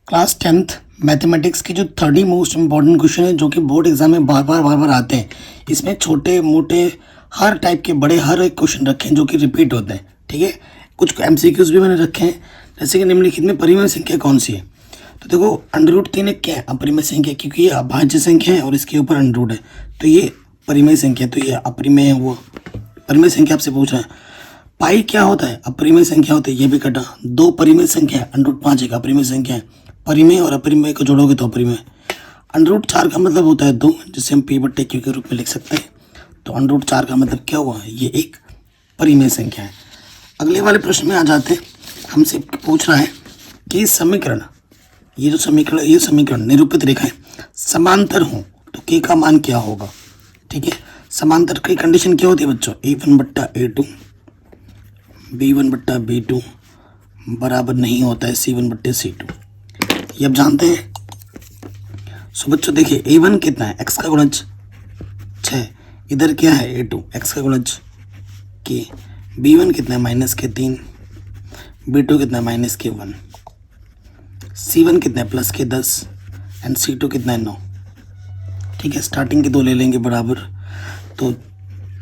Class 10th mathematics की जो 30 most important question है जो कि बोर्ड एग्जाम में बार बार आते हैं। इसमें छोटे मोटे हर टाइप के बड़े हर एक क्वेश्चन रखे हैं जो कि रिपीट होते हैं। ठीक है, कुछ एमसीक्यूज भी मैंने रखे हैं, जैसे कि निम्नलिखित में परिमेय संख्या कौन सी है। तो देखो √3 एक क्या है, अपरिमेय संख्या, क्योंकि ये अभाज्य संख्या है और इसके ऊपर √ है, तो ये परिमेय संख्या, तो ये अपरिमेय है। वो परिमेय संख्या आपसे पूछ रहा है। पाई क्या होता है, अपरिमेय संख्या होती है, ये भी कटा। 2 परिमेय संख्या है, √5 एक अपरिमेय संख्या है। परिमेय और अपरिमेय को जोड़ोगे तो अपरिमेय। √4 का मतलब होता है 2, जिसे हम P/Q के रूप में लिख सकते हैं। तो √4 का मतलब क्या हुआ, ये एक परिमेय संख्या है। अगले वाले प्रश्न में आ जाते हैं। हमसे पूछ रहा है कि समीकरण, ये जो समीकरण, ये समीकरण निरूपित रेखाएं समांतर हों तो K का मान क्या होगा। ठीक है, समांतर की कंडीशन क्या होती है बच्चों, A1/A2 B1/B2 बराबर नहीं होता है C1/C2। ये आप जानते हैं। सो बच्चों देखिए, A1 कितना है, x का गुणज 6, इधर क्या है A2 x का गुणज k। B1 कितना है, -3, B2 कितना है, -1, C1 कितना है, +10 एंड C2 कितना है, 9। ठीक है, स्टार्टिंग के 2 ले लेंगे बराबर, तो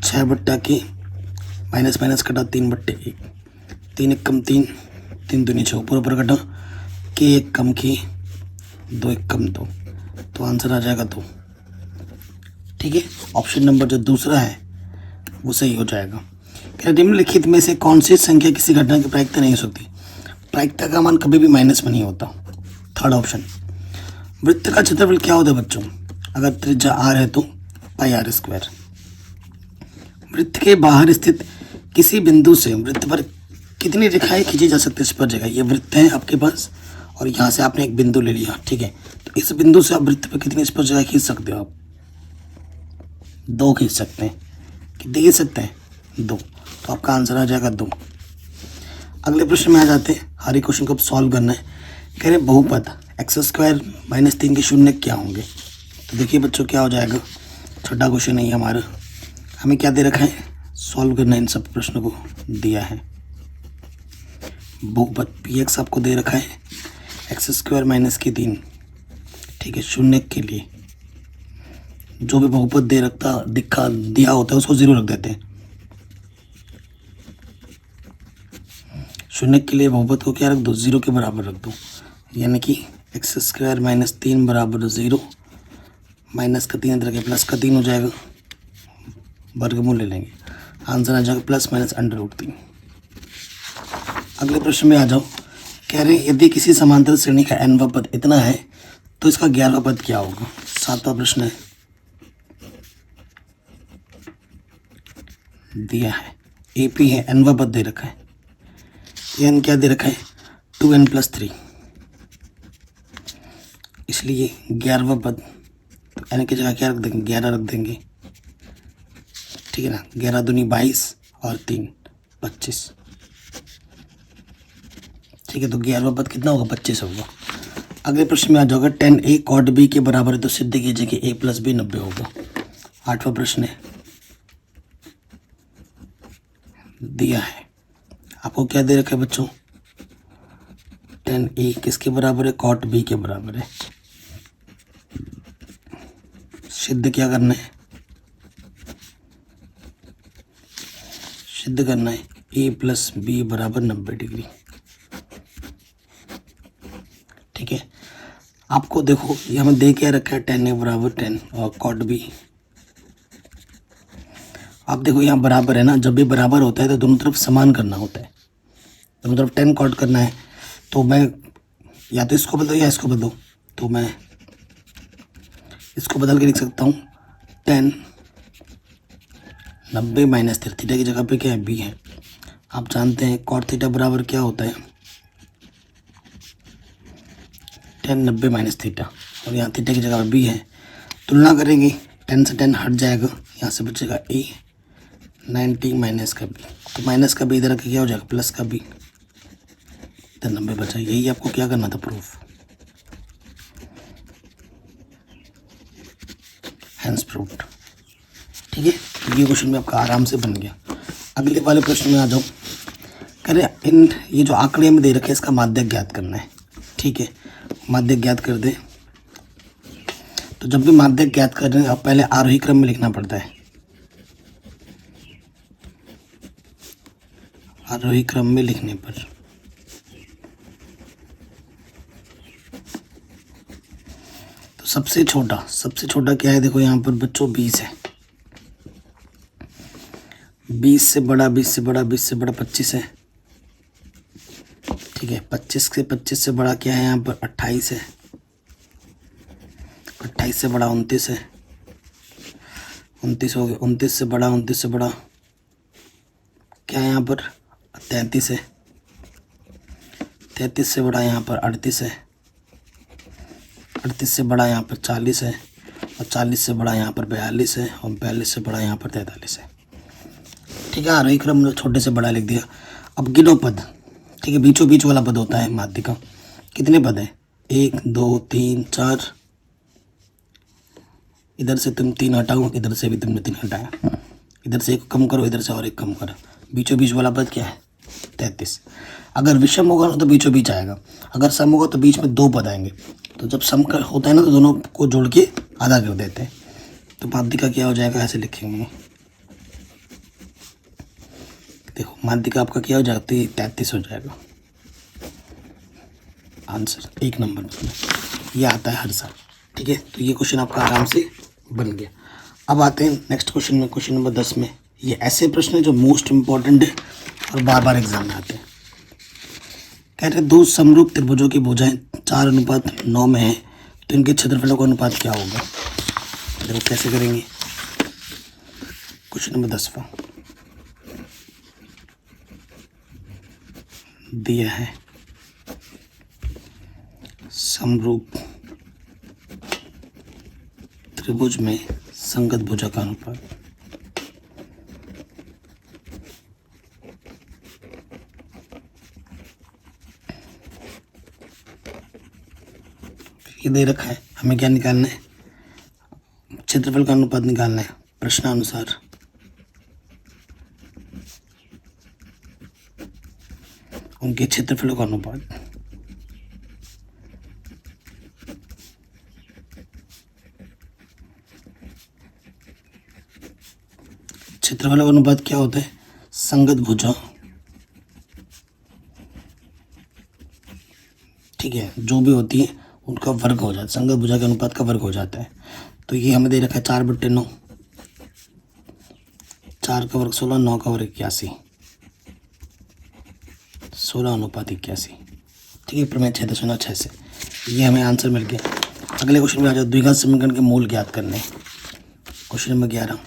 6/k माइनस माइनस कटा 3/1, 3 1 कम 3, 3 दूनी 6, ऊपर कटा k 1 कम k, 2 1 कम 2, तो आंसर आ जाएगा 2। ठीक है, ऑप्शन नंबर जो दूसरा है वो सही हो जाएगा। क्या निम्नलिखित में से कौन सी संख्या किसी घटना की प्रायिकता नहीं हो सकती। प्रायिकता का मान कभी भी माइनस में नहीं होता। Third option. वृत्त का क्षेत्रफल क्या होता है बच्चों, अगर त्रिज्या r है तो πr²। वृत्त के बाहर स्थित किसी बिंदु से वृत्त पर कितनी रेखाएं खींची जा सकती है, इस पर जगह। ये वृत्त है आपके पास और यहाँ से आपने एक बिंदु ले लिया। ठीक है, तो इस बिंदु से आप वृत्त पर कितनी स्पर्श रेखा खींच सकते हो, आप 2 खींच सकते हैं। कितने खींच सकते हैं, 2, तो आपका आंसर आ जाएगा 2। अगले प्रश्न में आ जाते हैं। हर एक क्वेश्चन को सॉल्व करना है। कह रहे बहुपद x² - 3 के शून्य क्या होंगे। तो देखिए बच्चों क्या हो जाएगा, छोटा क्वेश्चन नहीं हमारा, हमें क्या दे रखा है, सॉल्व करना है। इन सब प्रश्नों को दिया है। बहुपद px आपको दे रखा है, x² - 3। ठीक है, शून्य के लिए जो भी बहुपद दे रखता दिया होता है उसको 0 रख देते हैं। शून्य के लिए बहुपद को क्या रख दो, 0 के बराबर रख दो, यानी कि x² - 3 बराबर 0, माइनस का 3 इधर के प्लस का 3 हो जाएगा, वर्गमूल ले लेंगे, आंसर आ जाएगा +-√3। अगले प्रश्न में आ जाओ। कह रहे हैं यदि किसी समांतर श्रेणी का nवां पद इतना है तो इसका 11वां पद क्या होगा। 7वां प्रश्न है, दिया है AP है, nवां पद दे रखा है, n क्या दे रखा है, 2n + 3, इसलिए 11वां पद, तो n की जगह क्या रख देंगे, 11 रख देंगे। ठीक है ना, 11 दूनी 22 और 3 25। ठीक है, तो 11वां पद कितना होगा, 25 होगा। अगले प्रश्न में आ जाओगे, tan A cot B के बराबर है तो सिद्ध कीजिए कि A + B 90 होगा। 8वां प्रश्न है, दिया है, आपको क्या दे रखा है बच्चों, tan A किसके बराबर है, cot B के बराबर है। सिद्ध क्या करना है, सिद्ध करना है A + B बराबर 90 डिग्री। ठीक है, आपको देखो ये हमें दे क्या रखा है, tan A बराबर 10 और cot B। आप देखो यहाँ बराबर है ना, जब भी बराबर होता है तो दोनों तरफ समान करना होता है। दोनों तरफ 10 cot करना है, तो मैं या तो इसको बदलो या इसको बदलो, तो मैं इसको बदल के लिख सकता हूँ 10 90 - थीटा की जगह पे क्या है, B है। आप जानते हैं cot थीटा बराबर क्या होता है, 10 90 - थीटा, और यहाँ थीटा की जगह पे B है। तुलना करेंगे, 10 से 10 हट जाएगा, यहाँ से बचेगा A 90 - का B, तो माइनस का B इधर क्या हो जाएगा, प्लस का B, इधर 90 बचा। यही आपको क्या करना था, प्रूफ, हैंस प्रूफ्ड। ठीक है, ये क्वेश्चन में आपका आराम से बन गया। अगले वाले प्रश्न में आ जाओ। कह रहे ये जो आंकड़े में दे रखे हैं इसका माध्य ज्ञात करना है। ठीक है, माध्यक ज्ञात कर दे। तो जब भी माध्यक ज्ञात कर रहे हैं अब पहले आरोही क्रम में लिखना पड़ता है। आरोही क्रम में लिखने पर तो सबसे छोटा क्या है, देखो यहाँ पर बच्चों 20 है। 20 से बड़ा 25 है। ठीक है, 25 से बड़ा क्या है यहाँ पर 28 है। 28 से बड़ा 29 है। 29 हो गया। 29 से बड़ा क्या है यहाँ पर 33 है। 33 से बड़ा यहाँ पर 38 है। 38 से बड़ा यहाँ पर 40 है। और 40 से बड़ा यहाँ पर 42 है। और 42 से बड़ा यहाँ पर 43 है। ठीक है, आरोही क्रम में छोटे से बड़ा लिख दिया। अब गिनो पद। ठीक है, बीचों बीच वाला पद होता है माध्य का। कितने पद है? 1 2 3 4। इधर से तुम 3 हटाओ, इधर से भी तुमने 3 हटाया। इधर से एक कम करो, इधर से और एक कम करो। बीचों बीच वाला पद क्या है? 33। अगर विषम होगा तो बीचों बीच आएगा। अगर सम होगा तो बीच में 2 पद आएंगे। तो जब सम का होता है ना तो दोनों को जोड़ के आधा कर देते हैं। तो माध्य का क्या हो जाएगा, ऐसे लिखेंगे। देखो माध्य का आपका क्या हो जाएगा, 33 हो जाएगा। आंसर 1 नंबर में ये आता है हर साल। ठीक है, तो ये क्वेश्चन आपका आराम से बन गया। अब आते हैं नेक्स्ट क्वेश्चन में, क्वेश्चन नंबर 10 में। ये ऐसे प्रश्न है जो मोस्ट इंपॉर्टेंट है और बार बार एग्जाम में आते हैं। कह रहे 2 समरूप त्रिभुजों की भुजाएं 4:9 में है तो इनके क्षेत्रफलों का अनुपात क्या होगा? देखो कैसे करेंगे। क्वेश्चन नंबर 10वां दिया है, समरूप त्रिभुज में संगत भुजा का अनुपात। ये दे रखा है, हमें क्या निकालना है? क्षेत्रफल का अनुपात निकालना है प्रश्नानुसार। उनके क्षेत्रफलों का अनुपात। क्षेत्रफलों का अनुपात क्या होता है? संगत भुजा। ठीक है, जो भी होती है उनका वर्ग हो जाता है, संगत भुजा के अनुपात का वर्ग हो जाता है। तो ये हमें दे रखा है 4/9। 4 का वर्ग 16, 9 का वर्ग 81, 16:81। ठीक है, प्रमेय 6.6 से ये हमें आंसर मिल गया। अगले क्वेश्चन में आ जाओ, द्विघात समीकरण के मूल ज्ञात करने। क्वेश्चन नंबर 11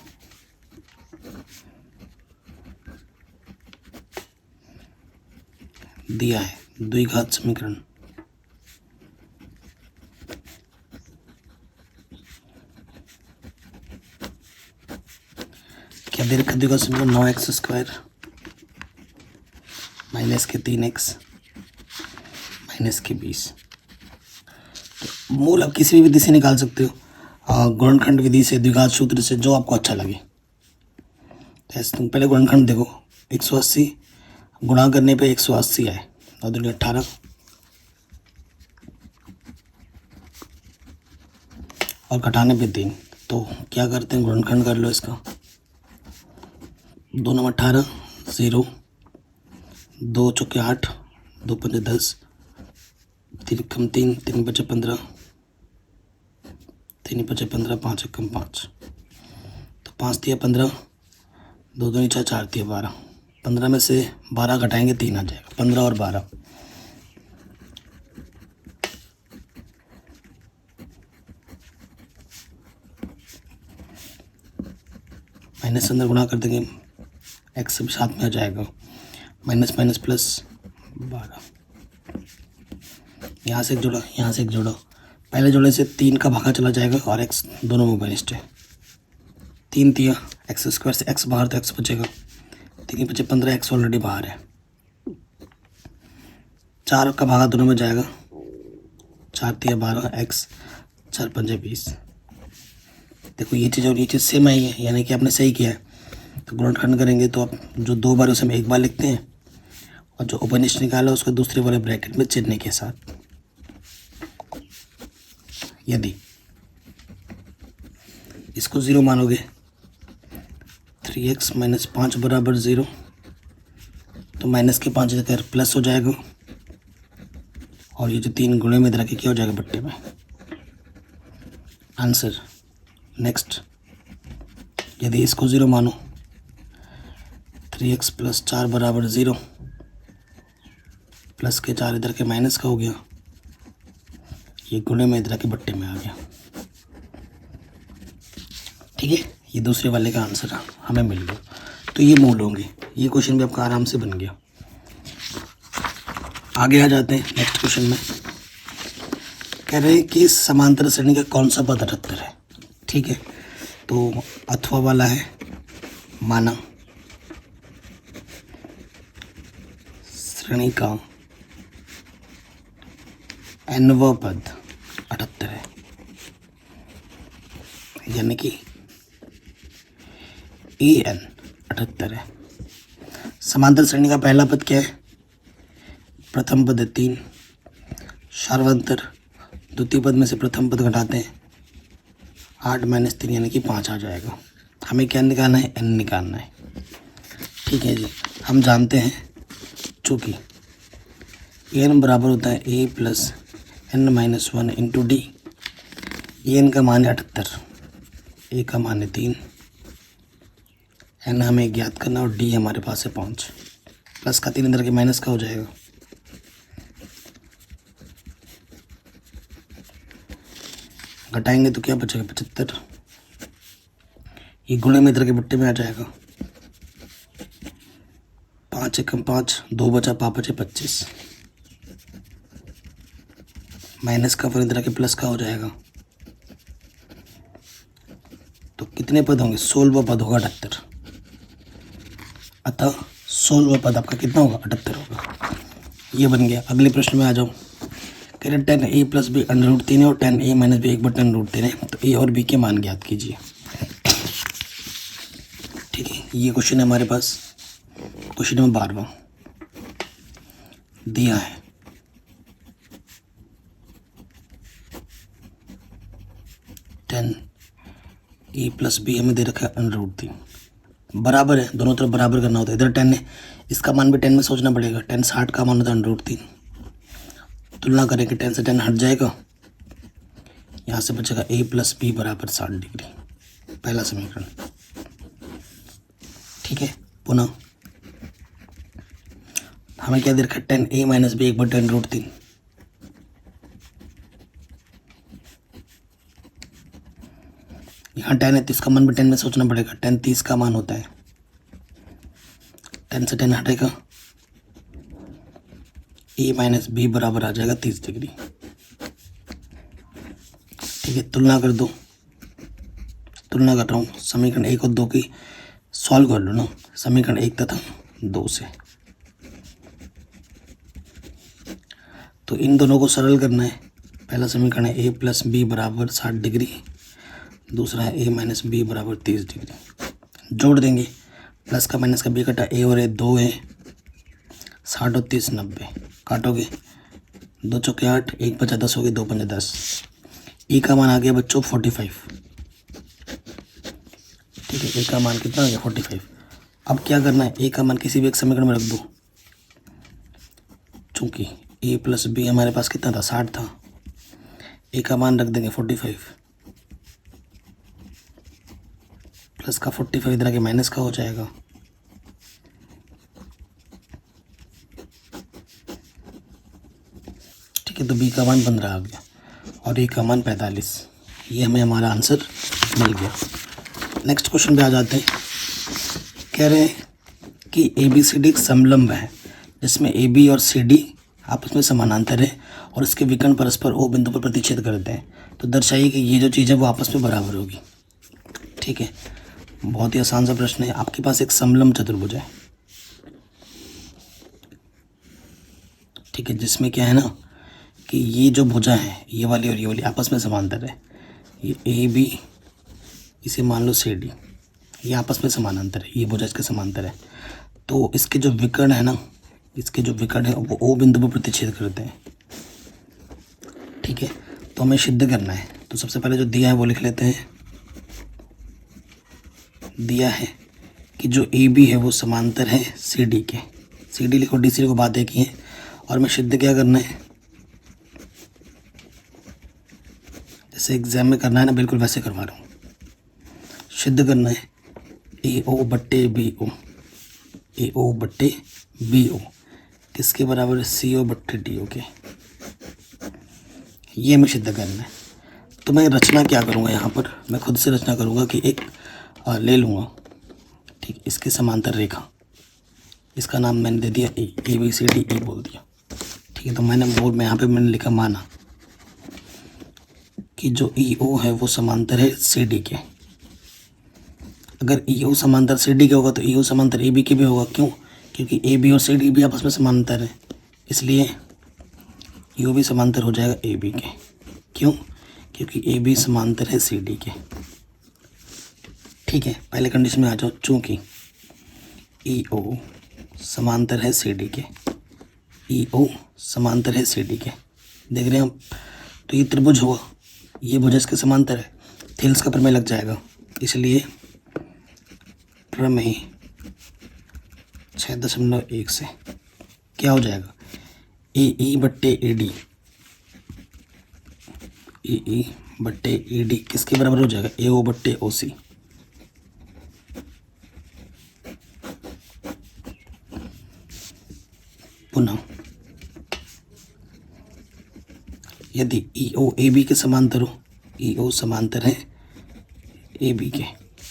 दिया है, द्विघात समीकरण। क्या दे रखा है? द्विघात समीकरण 9x² माइनस के 3x माइनस के 20। तो मूल आप किसी भी विधि से निकाल सकते हो, गुणनखंड विधि से, द्विघात सूत्र से, जो आपको अच्छा लगे। तो तुम पहले गुणनखंड देखो, 180 गुणा करने पे 180 आए और 2 18 और घटाने पे 3। तो क्या करते हैं, गुणनखंड कर लो इसका। 2 9 18 0, 2 चौके 8, 2 पंजे 10, 3 कम 3, 3 बचे 15, 3 बचे 15, 5 कम 5। तो 5 दिया 15, 2 2 4 4 दिया 12। 15 में से 12 घटाएंगे 3 आ जाएगा, 15 और 12। माइनस अंदर गुणा कर देंगे, एक्स भी साथ में आ जाएगा, माइनस माइनस प्लस 12। यहाँ से एक जोड़ा, यहाँ से एक जोड़ा। पहले जोड़े से 3 का भागा चला जाएगा और एक्स दोनों में बनिष्ठ है। 3 दिया, x² से x बाहर तो x बचेगा, 3 बचे 15, x ऑलरेडी बाहर है। 4 का भागा दोनों में जाएगा, 4 दिया 12, x 4 पंजे 20। देखो ये चीज़ और ये चीज़ सेम आई है, यानी कि आपने सही किया है। तो गुणनखंड करेंगे तो आप जो 2 बार उसे हम 1 बार लिखते हैं और जो उपनिष्ठ निकाला उसको दूसरे वाले ब्रैकेट में चिन्ह के साथ। यदि इसको 0 मानोगे 3x - 5 बराबर 0, तो माइनस के 5 जगह प्लस हो जाएगा और ये जो 3 गुणे में इधर आके क्या हो जाएगा बट्टे में। आंसर। नेक्स्ट, यदि इसको 0 मानो 3x + 4 बराबर 0, प्लस के 4 इधर के माइनस का हो गया, ये गुणे में इधर के बट्टे में आ गया। ठीक है, ये दूसरे वाले का आंसर हमें मिल गया। तो ये मूल होंगे। ये क्वेश्चन भी आपका आराम से बन गया। आगे आ जाते हैं नेक्स्ट क्वेश्चन में। कह रहे हैं कि समांतर श्रेणी का कौन सा पद 78 है। ठीक है, तो अथवा वाला है, माना श्रेणी का nवां पद 78 है, यानी कि an 78 है। समांतर श्रेणी का पहला पद क्या है? प्रथम पद है 3, सार्वंतर द्वितीय पद में से प्रथम पद घटाते हैं 8 - 3 यानी कि 5 आ जाएगा। हमें क्या निकालना है? n निकालना है। ठीक है जी, हम जानते हैं चूँकि n बराबर होता है a + n - 1 into D. n का मान है 78, a का मान है 3, n हमें ज्ञात करना और d हमारे पास है 5। प्लस का 3 इधर के माइनस का हो जाएगा। घटाएंगे तो क्या बचेगा? 75। ये गुणे में इधर के बट्टे में आ जाएगा। 5 × 5 2 बचा, 5 बचे 25, माइनस का फिर इधर के प्लस का हो जाएगा। तो कितने पद होंगे? 16वां पद होगा 78। अतः 16वां पद आपका कितना होगा? 78 होगा। ये बन गया। अगले प्रश्न में आ जाओ। कह रहे 10a + b √3 है और 10a - b 1/√3 है, तो a और b के मान ज्ञात कीजिए। ठीक है, ये क्वेश्चन है हमारे पास। क्वेश्चन नंबर 12वां दिया है। a + b हमें दे रखा है √3, बराबर है, दोनों तरफ बराबर करना होता है। इधर 10 है, इसका मान भी 10 में सोचना पड़ेगा। 10 60 का मान होता है √3। तुलना करें कि 10 से 10 हट जाएगा, यहाँ से बचेगा a + b बराबर 60 डिग्री, पहला समीकरण। ठीक है, पुनः हमें क्या दे रखा है? 10a - b 1/√3। यहाँ 10 है तो इसका मान भी 10 में सोचना पड़ेगा। 10 30 का मान होता है, 10 से 10 हटेगा, a - b बराबर आ जाएगा 30 डिग्री। ठीक है, तुलना कर दो। तुलना कर रहा हूँ समीकरण 1 और 2 की, सॉल्व कर लो ना समीकरण 1 तथा 2 से। तो इन दोनों को सरल करना है। पहला समीकरण है a + b बराबर 60 डिग्री, दूसरा है a - b बराबर 30 डिग्री। जोड़ देंगे, प्लस का माइनस का b कटा, a और a 2 है, 60 और 30 90। काटोगे 2 चौके 8, 1 बचा 10 हो गए, 2 पंजे 10। e का मान आ गया बच्चों 45। ठीक है, e का मान कितना आ गया? 45। अब क्या करना है? a का मान किसी भी एक समीकरण में रख दो। चूँकि a + b हमारे पास कितना था? 60 था। a का मान रख देंगे 45, प्लस का 45 इधर के माइनस का हो जाएगा। ठीक है, तो b का मान 15 आ गया और a का मान 45। ये हमें हमारा आंसर मिल गया। नेक्स्ट क्वेश्चन पे आ जाते हैं। कह रहे हैं कि ABCD एक समलंब है जिसमें AB और CD आपस में समानांतर है और इसके विकर्ण परस्पर O बिंदु पर प्रतिच्छेद करते हैं। तो दर्शाइए कि ये जो चीज़ है वो आपस में बराबर होगी। ठीक है, बहुत ही आसान सा प्रश्न है। आपके पास एक समलंब चतुर्भुज है। ठीक है, जिसमें क्या है ना कि ये जो भुजा है, ये वाली और ये वाली आपस में समांतर है। ये AB, इसे मान लो CD, ये आपस में समानांतर है। ये भुजा इसके समांतर है। तो इसके जो विकर्ण है ना, इसके जो विकर्ण है वो O बिंदु पर प्रतिच्छेद करते हैं। ठीक है, तो हमें सिद्ध करना है तो सबसे पहले जो दिया है वो लिख लेते हैं। दिया है कि जो ए बी है वो समांतर है सी डी के। सी डी लिखो, डी सी लिखो, बात एक ही है। और मैं सिद्ध क्या करना है, जैसे एग्जाम में करना है ना, बिल्कुल वैसे करवा रहा हूँ। सिद्ध करना है ए ओ बट्टे बी ओ, ए ओ बट्टे बी ओ किसके बराबर है, सी ओ बट्टे डी ओ के। ये मैं सिद्ध करना है। तो मैं रचना क्या करूँगा यहाँ पर, मैं खुद से रचना करूँगा कि एक ले लूँगा, ठीक, इसके समांतर रेखा, इसका नाम मैंने दे दिया ए, A B C D E बोल दिया, ठीक है। तो मैंने बोल में यहाँ पे मैंने लिखा माना कि जो ई ओ है वो समांतर है सी डी के। अगर ई ओ समांतर सी डी के होगा तो ई ओ समांतर ए बी के भी होगा। क्यों? क्योंकि ए बी और सी डी भी आपस में समांतर है, इसलिए ई ओ भी समांतर हो जाएगा ए बी के। क्यों? क्योंकि ए बी समांतर है सी डी के, ठीक है। पहले कंडीशन में आ जाओ, चूँकि ई ओ समांतर है सी डी के, ई ओ समांतर है सी डी के, देख रहे हैं हम। तो ये त्रिभुज होगा, ये भुज इसके समांतर है, थेल्स का प्रमेय लग जाएगा, इसलिए प्रमेय 6.1 से क्या हो जाएगा, ए ई बट्टे ए डी, ए ई बट्टे ए डी किसके बराबर हो जाएगा, ए ओ बट्टे ओ सी। पुनः यदि ई ओ ए बी के समांतर हो, ई ओ समांतर है ए बी के,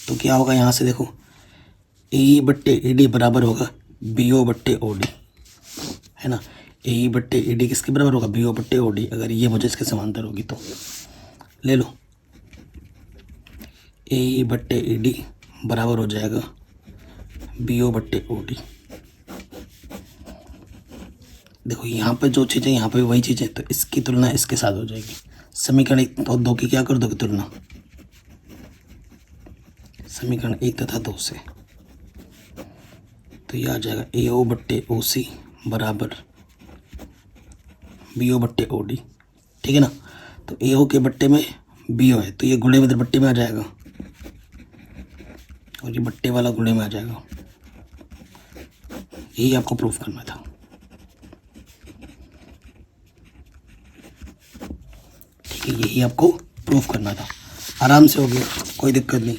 तो क्या होगा, यहाँ से देखो, ए ई बट्टे ए डी बराबर होगा बी ओ बट्टे ओ डी, है ना। ए ई बट्टे ए डी किसके बराबर होगा, बी ओ बट्टे ओ डी। अगर ये मुझे इसके समांतर होगी तो ले लो, ए ई बट्टे ए डी बराबर हो जाएगा बी ओ बट्टे ओ डी। देखो यहाँ पर जो चीज़ें यहाँ पे वही चीज़ें, तो इसकी तुलना इसके साथ हो जाएगी। समीकरण 1 और 2 की क्या कर दोगे तुलना, समीकरण 1 तथा 2 से, तो ये आ जाएगा ए ओ बट्टे ओ सी बराबर बी ओ बट्टे ओ डी, ठीक है ना। तो ए ओ के बट्टे में बी ओ है, तो ये गुणे में इधर बट्टे में आ जाएगा और ये बट्टे वाला गुणे में आ जाएगा। यही आपको प्रूफ करना था, ठीक है, यही आपको प्रूफ करना था। आराम से हो गया, कोई दिक्कत नहीं।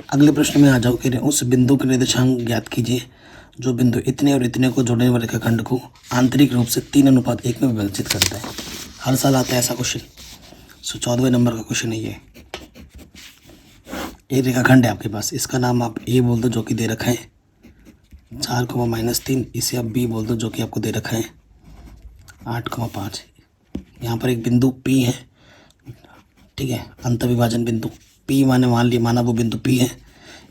अगले प्रश्न में आ जाओ कि उस बिंदु के निर्देशांक ज्ञात कीजिए जो बिंदु इतने और इतने को जोड़ने वाले रेखाखंड को आंतरिक रूप से 3:1 में विभाजित करता है। हर साल आता है ऐसा क्वेश्चन, 14वें नंबर का क्वेश्चन है ये। एक रेखाखंड है आपके पास, इसका नाम आप ए बोल दो जो कि दे रखा है 4,-3, इसे आप बी बोल दो जो कि आपको दे रखा है 8,5। यहाँ पर एक बिंदु पी है, ठीक है, अंतर्विभाजन बिंदु पी, माना वो बिंदु पी है।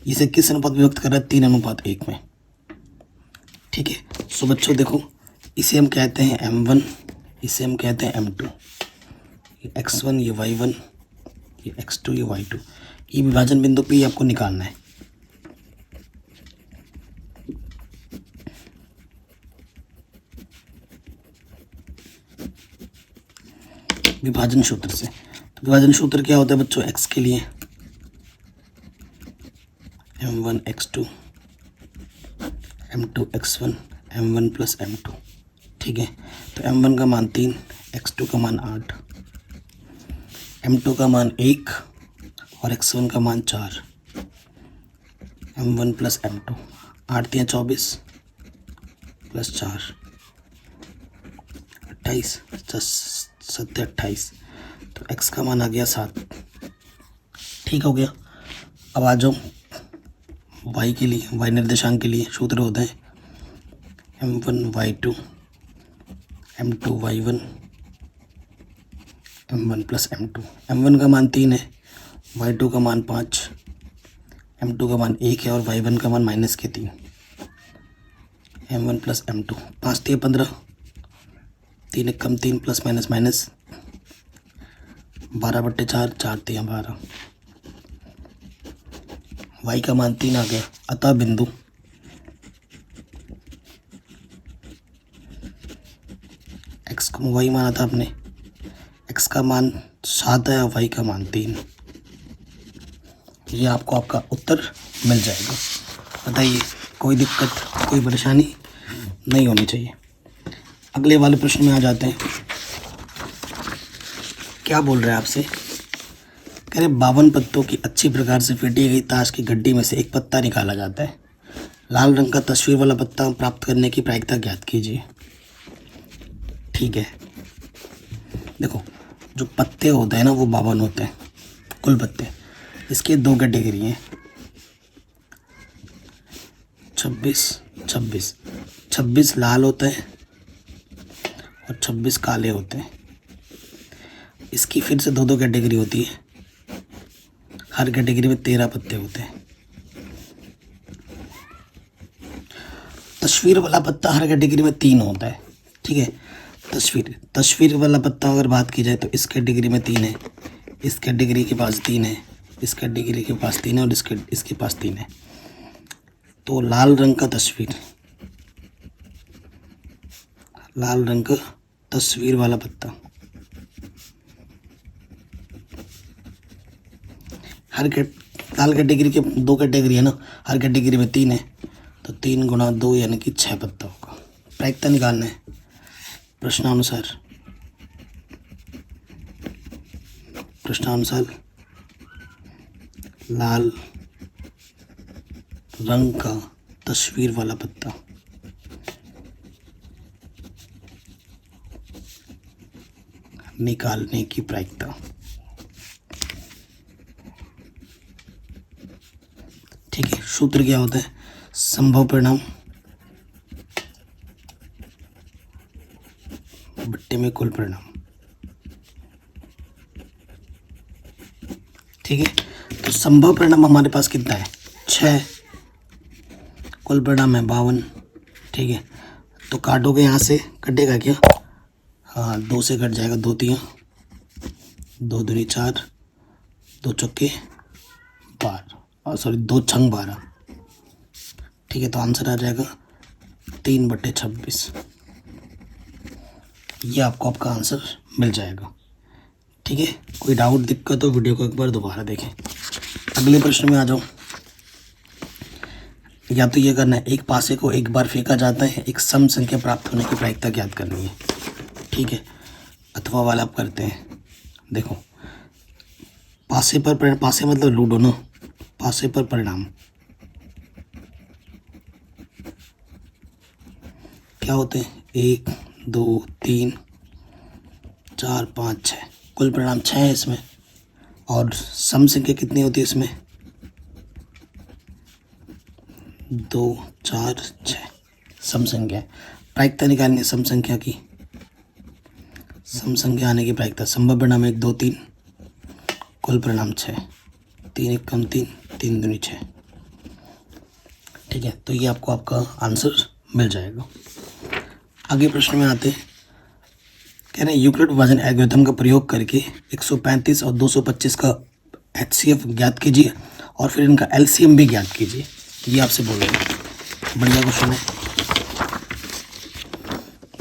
इसे किस अनुपात में विभक्त कर रहा है, 3:1 में, ठीक है। सो बच्चों देखो, इसे हम कहते हैं M1, इसे हम कहते हैं M2, ये X1, ये Y1, ये X2, ये Y2। ये विभाजन बिंदु पी आपको निकालना है। विभाजन सूत्र से, तो विभाजन सूत्र क्या होता है बच्चों, x के लिए M1 X2, M2 X1, M1 + M2, ठीक है। तो M1 का मान 3, X2 का मान 8, M2 का मान 1 और X1 का मान 4, M1 + M2, 8 × 24 + 4 28, 7 28, तो x का मान आ गया 7, ठीक हो गया। अब आ जाओ y के लिए, y निर्देशांक के लिए सूत्र होते हैं M1 Y2, M2 Y1, M1 + M2। M1 का मान 3 है, Y2 का मान 5, M2 का मान 1 है और Y1 का मान -3। M1 + M2, 5 × 15, 3 × 3 3 +- 12/4, 4 × 12। y का मान 3 आ गया। अतः बिंदु x को y माना था आपने, x का मान 7 है और y का मान 3। ये आपको आपका उत्तर मिल जाएगा। बताइए, कोई दिक्कत, कोई परेशानी नहीं होनी चाहिए। अगले वाले प्रश्न में आ जाते हैं। क्या बोल रहे हैं आपसे? कह रहे 52 पत्तों की अच्छी प्रकार से फेंटी गई ताश की गड्डी में से एक पत्ता निकाला जाता है। लाल रंग का तस्वीर वाला पत्ता प्राप्त करने की प्रायिकता ज्ञात कीजिए। ठीक है, देखो जो पत्ते होते हैं ना वो 52 होते हैं कुल पत्ते। इसके 2 कैटेगरी हैं, 26 लाल होते हैं और 26 काले होते हैं। इसकी फिर से 2 कैटेगरी होती है, हर कैटेगरी में 13 पत्ते होते हैं। तस्वीर वाला पत्ता हर कैटेगरी में 3 होता है। ठीक है, तस्वीर वाला पत्ता अगर बात की जाए तो इस कैटेगरी में 3 है, इस कैटेगरी के पास 3 है, इस कैटेगरी के पास 3 है और इसके पास 3 है। तो लाल रंग का तस्वीर वाला पत्ता लाल कैटेगरी के 2 कैटेगरी है ना, हर कैटेगरी में 3 है, तो 3 गुणा 2 यानी कि 6 पत्ता होगा। प्रायिकता निकालना है प्रश्नानुसार लाल रंग का तस्वीर वाला पत्ता निकालने की प्रायिकता। ठीक है, सूत्र क्या होता है? संभव परिणाम बट्टे में कुल परिणाम। ठीक है, तो संभव परिणाम हमारे पास कितना है? 6, कुल परिणाम है 52। ठीक है, तो काटोगे यहाँ से, कटेगा क्या? हाँ, 2 से कट जाएगा, 2 3 2 दूनी 4, 2 चौके 12 और 2 छंग 12। ठीक है, तो आंसर आ जाएगा 3/26। ये आपको आपका आंसर मिल जाएगा। ठीक है, कोई डाउट दिक्कत हो वीडियो को एक बार दोबारा देखें। अगले प्रश्न में आ जाओ। या तो ये करना है, एक पासे को एक बार फेंका जाता है, एक सम संख्या प्राप्त होने की प्रायिकता ज्ञात करनी है। ठीक है, अथवा वाला आप करते हैं। देखो, पासे मतलब लूडो ना, पासे पर परिणाम क्या होते हैं? 1 2 3 4 5 6, कुल परिणाम 6 है इसमें। और सम संख्या कितनी होती है इसमें? 2 4 6 सम संख्या। प्रायिकता निकालनी है सम संख्या की। सम संख्या आने की प्रायिकता, संभव परिणाम 1 2 3, कुल परिणाम 6, 3 1 कम 3, 3 दूनी 6। ठीक है, तो ये आपको आपका आंसर मिल जाएगा। आगे प्रश्न में आते हैं। कह रहे हैं यूक्लिड विभाजन एल्गोरिथम का प्रयोग करके 135 और 225 का HCF ज्ञात कीजिए और फिर इनका LCM भी ज्ञात कीजिए। ये आपसे बोल रहे हैं। बढ़िया क्वेश्चन है।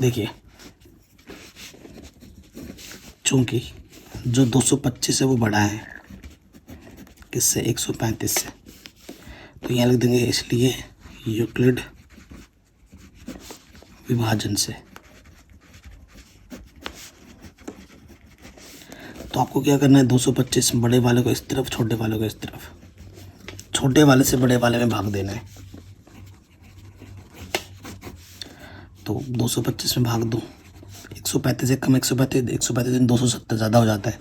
देखिए, चूंकि जो 225 है वो बड़ा है किससे? 135 से, तो यहाँ लिख देंगे इसलिए यूक्लिड विभाजन से। तो आपको क्या करना है? 225 बड़े वाले को इस तरफ, छोटे वाले को इस तरफ, छोटे वाले से बड़े वाले में भाग देना है। तो 225 में भाग दो, 135 से कम 135 270 ज़्यादा हो जाता है।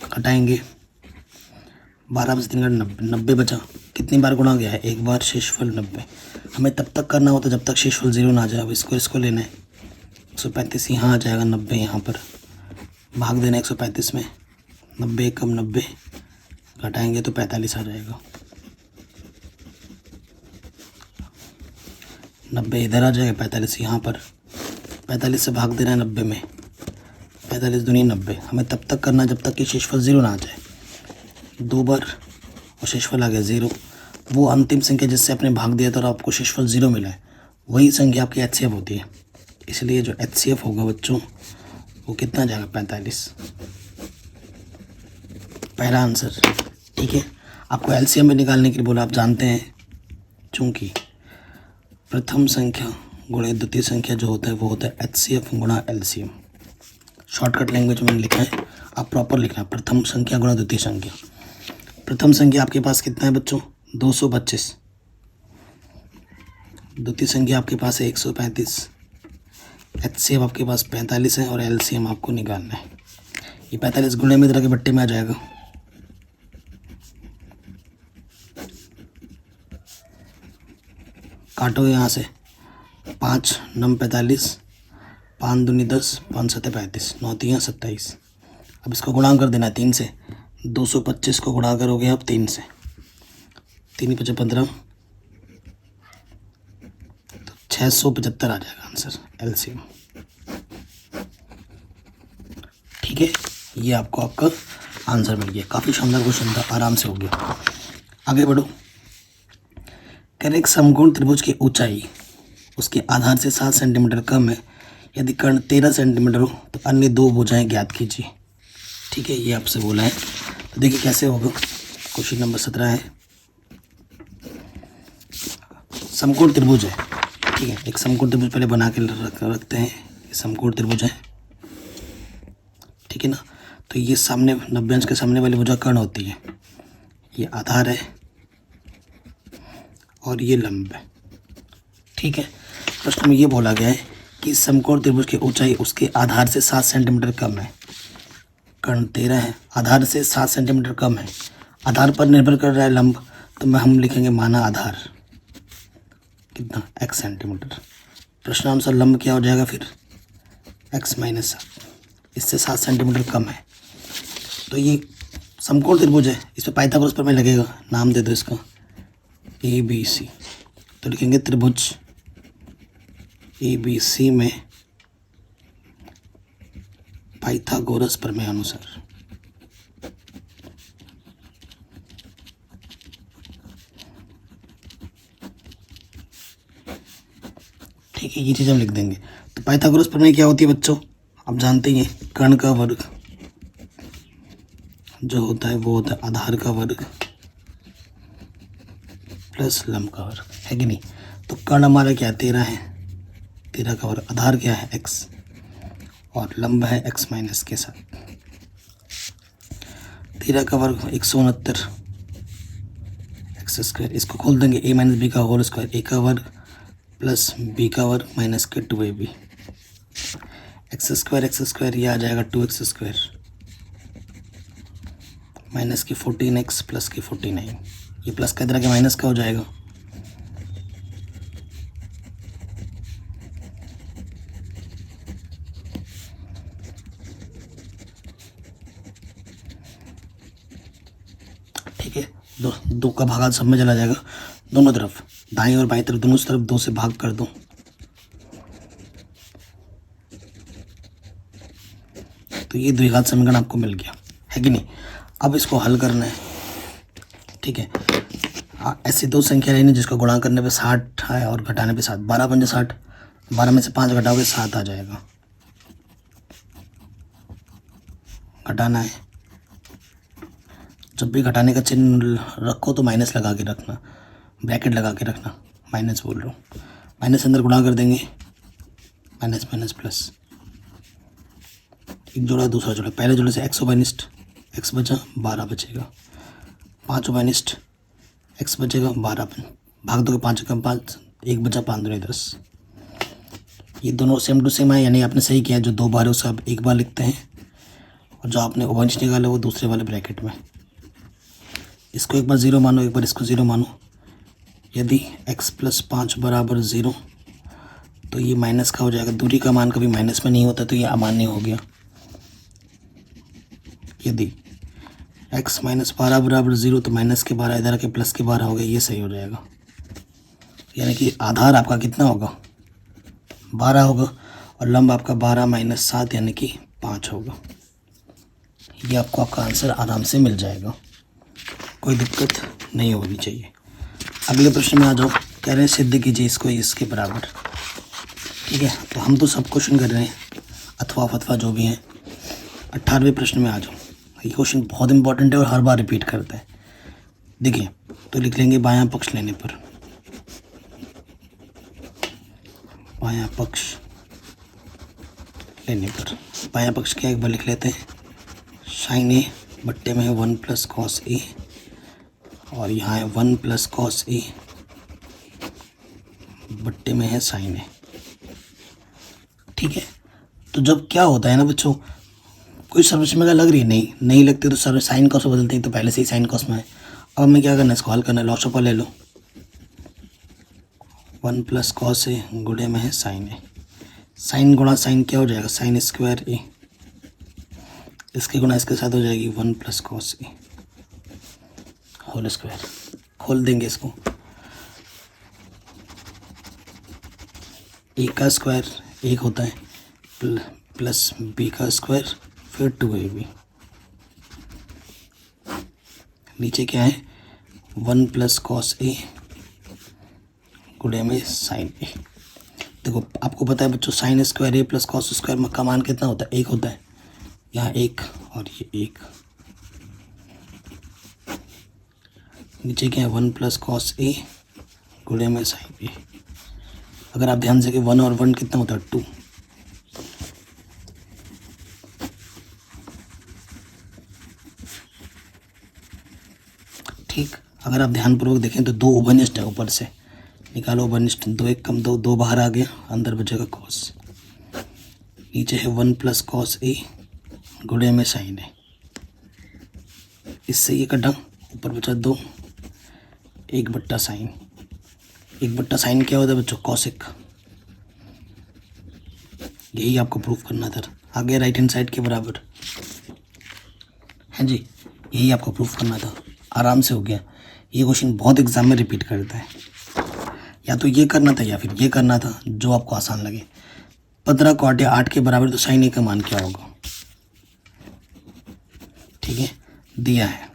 घटाएंगे 12 में से 3 90 बचा। कितनी बार गुणा गया है? एक बार। शेषफल 90। हमें तब तक करना होता जब तक शेषफल 0 ना आ जाए। अब इसको लेना है। 135 यहाँ आ जाएगा, 90 यहाँ पर, भाग देना 135 में। 90 कम 90, घटाएंगे तो 45 आ जाएगा। 90 इधर आ जाएगा, 45 यहाँ पर। 45 से भाग देना है 90 में। 45 दूनी 90। हमें तब तक करना जब तक कि शेषफल 0 ना आ जाए। 2 बार और शेषफल आ गया 0। वो अंतिम संख्या जिससे आपने भाग दिया था और आपको शेषफल 0 मिला है, वही संख्या आपकी HCF होती है। इसलिए जो HCF होगा बच्चों वो कितना आ जाएगा 45, पहला आंसर। ठीक है, आपको एलसीएम में निकालने के लिए बोला, आप जानते हैं चूँकि प्रथम संख्या गुणे द्वितीय संख्या जो होता है वो होता है एचसीएफ गुणा एलसीएम। शॉर्टकट लैंग्वेज में लिखा है, आप प्रॉपर लिखना, प्रथम संख्या गुणा द्वितीय संख्या। प्रथम संख्या आपके पास कितना है बच्चों 225, द्वितीय संख्या आपके पास है 135, एचसीएफ आपके पास 45 है और एलसीएम आपको निकालना है। ये 45 गुणे में इधर के बट्टे में आ जाएगा, काटो यहाँ से, 5 9 45, 5 दूनी 10, 5 7 35, 9 3 27। अब इसको गुणा कर देना 3 से, 225 को गुणा करोगे आप 3 से, 3 5 15, तो 675 आ जाएगा आंसर एलसीएम। ठीक है, ये आपको आपका आंसर मिल गया। काफ़ी शानदार क्वेश्चन था, आराम से हो गया। आगे बढ़ो। कह रहे एक समकोण त्रिभुज की ऊंचाई उसके आधार से 7 सेंटीमीटर कम है, यदि कर्ण 13 सेंटीमीटर हो तो अन्य दो भुजाएं ज्ञात कीजिए। ठीक है, ये आपसे बोला है, तो देखिए कैसे होगा। क्वेश्चन नंबर 17 है, समकोण त्रिभुज है। ठीक है, एक समकोण त्रिभुज पहले बना के रखते हैं, ये समकोण त्रिभुज है। ठीक है ना, तो ये सामने 90 अंश के सामने वाली भुजा कर्ण होती है, ये आधार है और ये लंब है। ठीक है, प्रश्न में ये बोला गया है कि समकोण त्रिभुज की ऊंचाई उसके आधार से 7 सेंटीमीटर कम है। कर्ण 13 है, आधार से 7 सेंटीमीटर कम है, आधार पर निर्भर कर रहा है लंब, तो मैं हम लिखेंगे माना आधार कितना x सेंटीमीटर। प्रश्नानुसार लंब क्या हो जाएगा फिर x माइनस 7, इससे 7 सेंटीमीटर कम है। तो ये समकोण त्रिभुज है, इस पर पाइथागोरस प्रमेय लगेगा, नाम दे दो इसका ABC। तो लिखेंगे त्रिभुज ABC में पाइथागोरस प्रमेय अनुसार। ठीक है, ये चीज़ हम लिख देंगे। तो पाइथागोरस प्रमेय क्या होती है बच्चों, आप जानते ही हैं, कर्ण का वर्ग जो होता है वो होता है आधार का वर्ग प्लस लंब का वर्ग, है कि नहीं। तो कर्ण हमारा क्या है 13 है, 13 का वर्ग, आधार क्या है x और लंब है x माइनस के साथ। 13 का वर्ग 169 एक्स स्क्वायर, इसको खोल देंगे a माइनस बी का होल स्क्वायर, a का वर्ग प्लस b का वर्ग माइनस के 2ab, एक्स स्क्वायर ये आ जाएगा 2x स्क्वायर माइनस की 14x प्लस की 49, ये प्लस का इधर के माइनस का हो जाएगा। ठीक है, दो का भागा सब में चला जाएगा, दोनों तरफ दाईं और बाईं तरफ दोनों तरफ 2 से भाग कर दो, तो ये द्विघात समीकरण आपको मिल गया, है कि नहीं। अब इसको हल करना है। ठीक है, ऐसी दो संख्या लेनी जिसको गुणा करने पे 60 है और घटाने पे 7, 12 पंजे 60, 12 में से 5 घटाओगे 7 आ जाएगा, घटाना है। जब भी घटाने का चिन्ह रखो तो माइनस लगा के रखना, ब्रैकेट लगा के रखना, माइनस बोल रहा हूँ, माइनस अंदर गुणा कर देंगे, माइनस माइनस प्लस, एक जोड़ा दूसरा जोड़ा, पहले जोड़े से एक्स ओबाइनिस्ट एक्स बचा 12 बचेगा, 5 ओबाइनिस्ट एक्स बचेगा 12, भाग दोगे 5 कम 5, 1 बचा 5 दूनी 10। ये दोनों सेम टू सेम है, यानी आपने सही किया, जो 2 बार है उसे आप 1 बार लिखते हैं और जो आपने ओबाइनिस्ट निकाला वो दूसरे वाले ब्रैकेट में। इसको एक बार 0 मानो, एक बार इसको 0 मानो। यदि x प्लस 5 बराबर 0 तो ये माइनस का हो जाएगा, दूरी का मान कभी माइनस में नहीं होता, तो ये अमान्य हो गया। यदि x माइनस 12 बराबर 0 तो माइनस के 12 इधर के प्लस के 12 हो गया, ये सही हो जाएगा। यानी कि आधार आपका कितना होगा 12 होगा और लंब आपका 12 माइनस 7 यानी कि 5 होगा। ये आपको आपका आंसर आराम से मिल जाएगा, कोई दिक्कत नहीं होनी चाहिए। अगले प्रश्न में आ जाओ। कह रहे हैं सिद्ध कीजिए इसको इसके बराबर। ठीक है, तो हम तो सब क्वेश्चन कर रहे हैं, अथवा जो भी है। 18वें प्रश्न में आ जाओ। ये क्वेश्चन बहुत इंपॉर्टेंट है और हर बार रिपीट करता है। देखिए तो लिख लेंगे बायां पक्ष लेने पर, बायां पक्ष लेने पर बायां पक्ष क्या एक बार लिख लेते हैं, साइन ए बट्टे में है 1 प्लस कॉस ए, और यहाँ है 1 प्लस कॉस ए बट्टे में है साइन ए। ठीक है, तो जब क्या होता है ना बच्चों, कोई सर्विस में लग रही है, नहीं लगती तो सर्विस साइन कॉस बदलते हैं, तो पहले से ही साइन कॉस में है। अब हमें क्या करना है, इसको हल करना है, लॉस ऑफ ले लो, 1 प्लस कॉस ए गुणे में है साइन ए, साइन गुणा साइन क्या हो जाएगा, साइन स्क्वायर ए, इसके गुणा इसके साथ हो जाएगी 1 plus cos A whole square. खोल देंगे इसको, ए का स्क्वायर 1 होता है प्लस बी का स्क्वायर फिर 2ab, नीचे क्या है 1 प्लस कॉस ए गुणे में साइन ए। देखो आपको पता है बच्चों, साइन स्क्वायर ए प्लस कॉस स्क्वायर का मान कितना होता है, 1 होता है। यहाँ 1 और ये 1, नीचे क्या है 1 प्लस कॉस ए गुणे में साइन ए। अगर आप ध्यान से कि 1 और 1 कितना होता है 2, ठीक। अगर आप ध्यानपूर्वक देखें तो 2 उभयनिष्ठ है, ऊपर से निकालो उभयनिष्ठ, 2 1 कम 2, 2 बाहर आ गया, अंदर बचेगा कॉस, नीचे है 1 प्लस कॉस ए गुणे में साइन ए, इससे ये कटा, ऊपर बचा 2, 1 बट्टा साइन, 1 बट्टा साइन क्या होता है बच्चों, कॉसिक। यही आपको प्रूफ करना था, आगे राइट हैंड साइड के बराबर है जी, यही आपको प्रूफ करना था, आराम से हो गया। ये क्वेश्चन बहुत एग्जाम में रिपीट करता है, या तो ये करना था या फिर ये करना था, जो आपको आसान लगे। 15 cot 8 के बराबर, तो साइन ए का मान क्या होगा, ठीक है, दिया है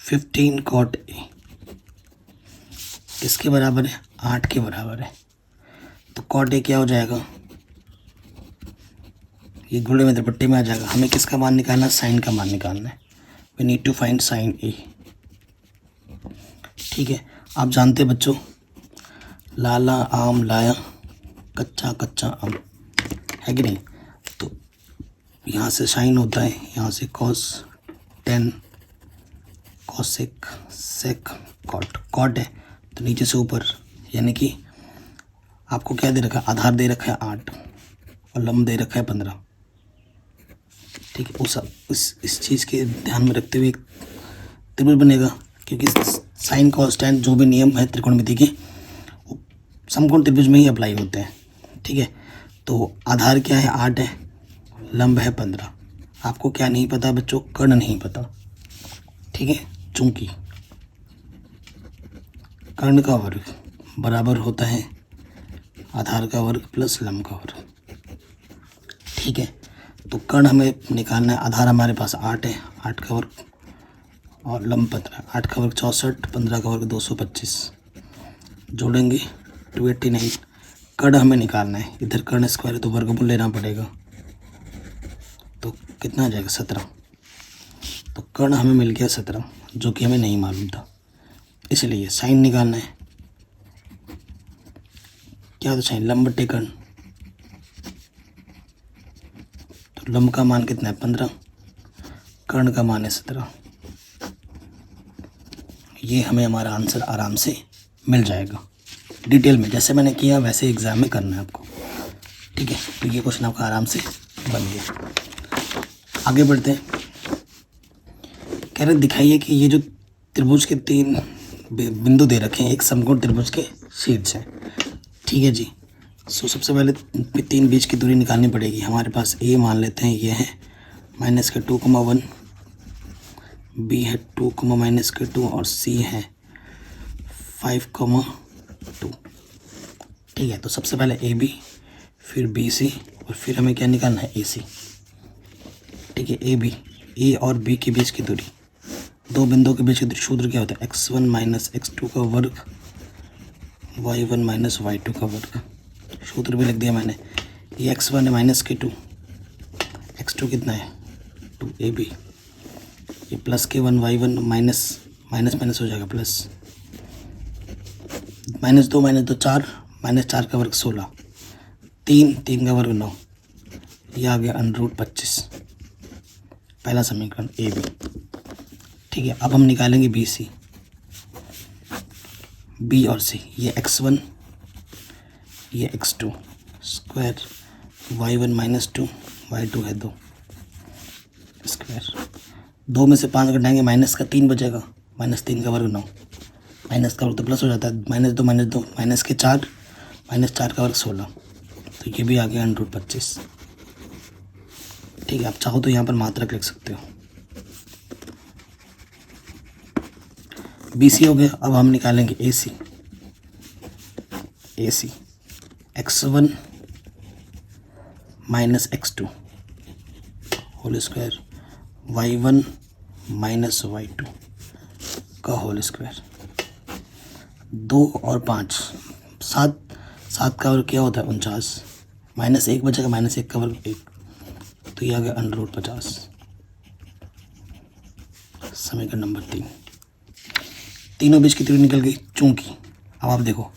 15 cot ए किसके बराबर है, 8 के बराबर है, तो cot ए क्या हो जाएगा, ये गुणे में त्रिपट्टी में आ जाएगा। हमें किसका मान निकालना है, साइन का मान निकालना है, we need to find sine A. ठीक है, आप जानते हैं बच्चों, लाला आम लाया कच्चा कच्चा आम, है कि नहीं, तो यहाँ से साइन होता है, यहाँ से कॉस 10 कॉसेक सेक कॉट है, तो नीचे से ऊपर, यानी कि आपको क्या दे रखा है, आधार दे रखा है 8 और लंब दे रखा है 15। ठीक है, वो सब इस चीज़ के ध्यान में रखते हुए एक त्रिभुज बनेगा, क्योंकि साइन कॉस टेन जो भी नियम है त्रिकोणमिति के, वो समकोण त्रिभुज में ही अप्लाई होते हैं। ठीक है, तो आधार क्या है, 8 है, लंब है 15। आपको क्या नहीं पता बच्चों, कर्ण नहीं पता। ठीक है, चूंकि कर्ण का वर्ग बराबर होता है आधार का वर्ग प्लस लंब का वर्ग। ठीक है, तो कर्ण हमें निकालना है, आधार हमारे पास 8 है, 8 का वर्ग और लंब 15, 8 का वर्ग 64, 15 का वर्ग 225, जोड़ेंगे 289। कर्ण हमें निकालना है, इधर कर्ण स्क्वायर है तो वर्गमूल लेना पड़ेगा, तो कितना आ जाएगा 17। तो कर्ण हमें मिल गया 17, जो कि हमें नहीं मालूम था, इसलिए साइन निकालना है। क्या होता है साइन, लंब बट्टे कर्ण, तो लंब का मान कितना है 15, कर्ण का मान है 17। ये हमें हमारा आंसर आराम से मिल जाएगा, डिटेल में जैसे मैंने किया वैसे एग्जाम में करना है आपको। ठीक है, तो ये क्वेश्चन आपका आराम से बन गया। आगे बढ़ते हैं, कह रहे दिखाइए कि ये जो त्रिभुज के 3 बिंदु दे रखे हैं, एक समकोण त्रिभुज के शीर्ष हैं। ठीक है जी, सो सबसे पहले 3 बीच की दूरी निकालनी पड़ेगी। हमारे पास ए मान लेते हैं, ये है -2,1, बी है 2,-2 और सी है 5,2। ठीक है, तो सबसे पहले ए बी, फिर बी सी, और फिर हमें क्या निकालना है, ए सी। ठीक है, ए बी, ए और बी के बीच की दूरी, 2 बिंदुओं के बीच की दूरी सूत्र क्या होता है, x1 - x2 का वर्ग y1 माइनस y2 का वर्ग, सूत्र भी लिख दिया मैंने। ये x1 है माइनस के 2, x2 कितना है 2ab, ये प्लस के 1 y1 माइनस माइनस माइनस हो जाएगा प्लस, माइनस 2 4, माइनस 4 का वर्ग 16, 3 का वर्ग 9, ये आ गया √25, पहला समीकरण ए बी। ठीक है, अब हम निकालेंगे बी सी, बी और सी। ये x1 ये x2 square, y1 minus 2 y2 है 2 स्क्वायर, 2 में से 5 घटाएंगे माइनस का 3 बचेगा, माइनस 3 का वर्ग 9, माइनस का वर्ग तो प्लस हो जाता है, माइनस 2 माइनस के 4, माइनस 4 का वर्ग 16, तो ये भी आ गया √25। ठीक है, आप चाहो तो यहाँ पर मात्रक लिख सकते हो। बी सी हो गया। अब हम निकालेंगे ए सी, x1 माइनस x2 होल स्क्वायर, y1 माइनस y2 का होल स्क्वायर, 2 और 5 7 का वर्ग क्या होता है 49, माइनस 1 बचेगा, माइनस 1 का वर्ग 1, तो ये आ गया √50, समीकरण नंबर 3। तीनों बीच की त्रिज्या निकल गई चूंकि। अब आप देखो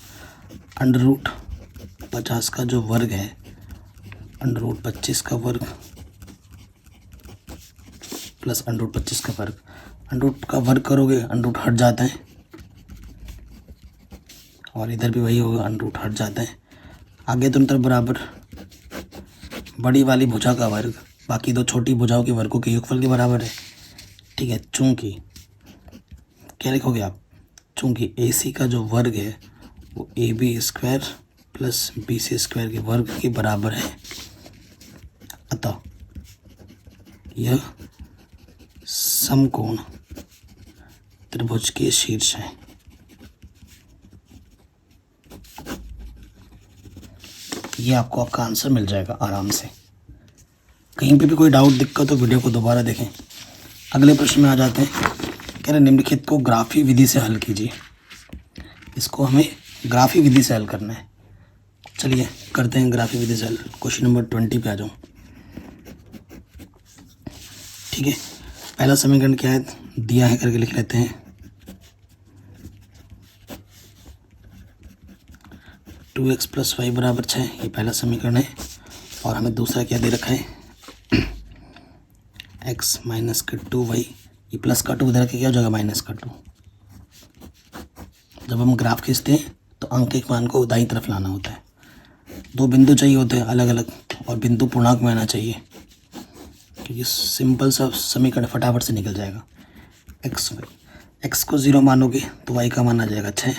√50 का जो वर्ग है, √25 का वर्ग प्लस √25 का वर्ग, √ का वर्ग करोगे √ हट जाता है, और इधर भी वही होगा, √ हट जाता है। आगे दोनों तरफ बराबर, बड़ी वाली भुजा का वर्ग बाकी दो छोटी भुजाओं के वर्गों के योगफल के बराबर है। ठीक है, चूंकि क्या लिखोगे आप, चूंकि ए सी का जो वर्ग है वो A B square plus B C square के वर्ग के बराबर है, अतः यह समकोण त्रिभुज के शीर्ष है। ये आपको आपका आंसर मिल जाएगा आराम से। कहीं पे भी कोई डाउट दिक्कत हो वीडियो को दोबारा देखें। अगले प्रश्न में आ जाते हैं। कह रहे निम्नलिखित को ग्राफी विधि से हल कीजिए। इसको हमें ग्राफी विधि से हल करना है। चलिए करते हैं ग्राफी विधि से हल। क्वेश्चन नंबर 20 पे आ जाऊँ। ठीक है, पहला समीकरण क्या है दिया है करके लिख लेते हैं। 2x + y = 6, ये पहला समीकरण है। और हमें दूसरा क्या दे रखा है, x - 2y, ये प्लस का 2 इधर के क्या हो जाएगा माइनस का 2। जब हम ग्राफ खींचते हैं तो अंक एक मान को दाईं तरफ लाना होता है। दो बिंदु चाहिए होते हैं अलग अलग, और बिंदु पूर्णांक में आना चाहिए, क्योंकि सिंपल सा समीकरण फटाफट से निकल जाएगा। x को 0 मानोगे तो y का मान आ जाएगा 6,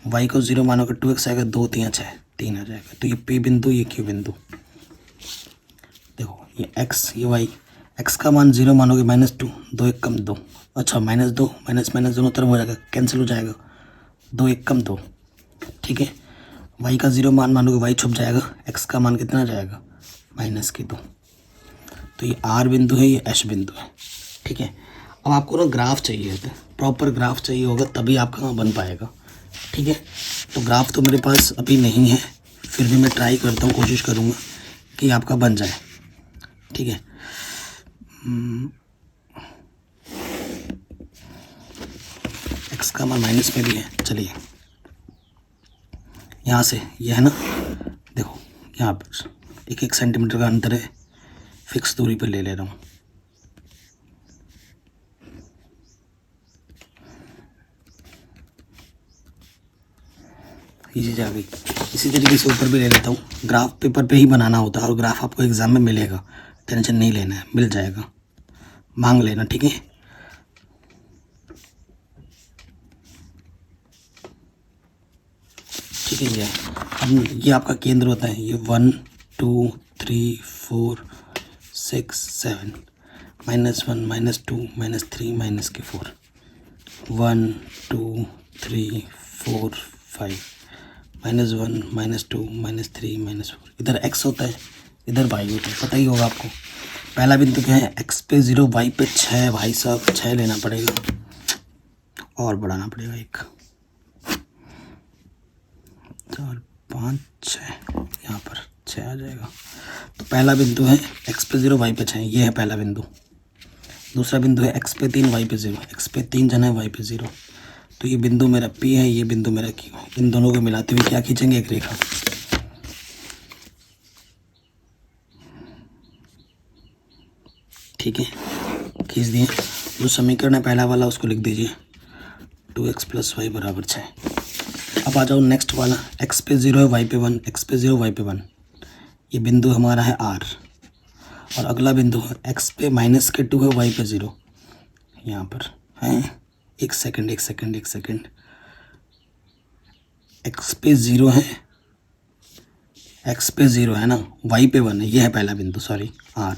y को 0 मानोगे 2x आएगा, 2 3 6 3 आ जाएगा। तो ये p बिंदु, ये q बिंदु। देखो ये x ये y, x का मान 0 मानोगे -2, 2 1 कम 2, अच्छा -2 माइनस माइनस दोनों तरफ हो जाएगा, कैंसिल हो जाएगा, 2 1 कम 2। ठीक है, y का 0 मान मानोगे y छुप जाएगा, x का मान कितना आ जाएगा -2। तो ये r बिंदु है, ये h बिंदु है। ठीक है, अब आपको ना ग्राफ चाहिए होता है, प्रॉपर ग्राफ चाहिए होगा तभी आपका बन पाएगा। ठीक है, तो ग्राफ तो मेरे पास अभी नहीं है, फिर भी मैं ट्राई करता हूँ, कोशिश करूँगा कि आपका बन जाए। ठीक है, x का मान माइनस में भी है। चलिए यहाँ से ये है ना, देखो यहाँ पर 1 सेंटीमीटर का अंतर है, फिक्स दूरी पर ले रहा हूँ। ये चीज़ आ गई। इसी तरीके से ऊपर भी ले लेता हूँ। ग्राफ पेपर पे ही बनाना होता है, और ग्राफ आपको एग्जाम में मिलेगा, टेंशन नहीं लेना है, मिल जाएगा, मांग लेना। ठीक है, ठीक है। ये अब ये आपका केंद्र होता है, ये 1 2 3 4 6 7 -1 -2 -3 -4 1 2 3 4 5 -1 -2 -3 -4। इधर x होता है, इधर y होता है, पता ही होगा आपको। पहला बिंदु क्या है, x पे 0, y पे 6। भाई साहब 6 लेना पड़ेगा और बढ़ाना पड़ेगा 1। 4 5 6, यहाँ पर 6 आ जाएगा। तो पहला बिंदु है x पे 0 y पे 6, ये है पहला बिंदु। दूसरा बिंदु है x पे 3 y पे 0, x पे 3 जन है y पे 0। तो ये बिंदु मेरा P है, ये बिंदु मेरा Q है। इन दोनों को मिलाते हुए क्या खींचेंगे, एक रेखा। ठीक है, खींच दिए। जो समीकरण है पहला वाला उसको लिख दीजिए, 2x + y = 6। अब आ जाओ नेक्स्ट वाला, x पे 0 है y पे 1, x पे 0 y पे 1। ये बिंदु हमारा है R। और अगला बिंदु है x पे -2 है y पे 0, यहाँ पर है। एक सेकंड, x पे 0 है, x पे 0 है ना, y पे 1 है, ये है पहला बिंदु, सॉरी R।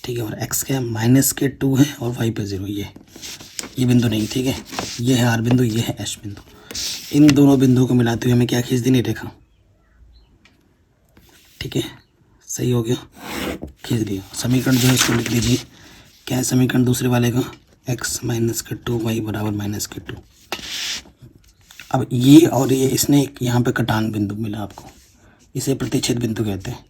ठीक है, और x क्या है -2 है और y पे 0, ये बिंदु नहीं। ठीक है, ये है R बिंदु, ये है S बिंदु। इन दोनों बिंदुओं को मिलाते हुए हमें क्या खींच देनी, रेखा। ठीक है, सही हो गया, खींच दिया। समीकरण जो है इसको लिख लीजिए। क्या है समीकरण दूसरे वाले का, x - -2 y = -2। अब ये और ये, इसने एक यहाँ पे कटान बिंदु मिला आपको, इसे प्रतिच्छेद बिंदु कहते हैं।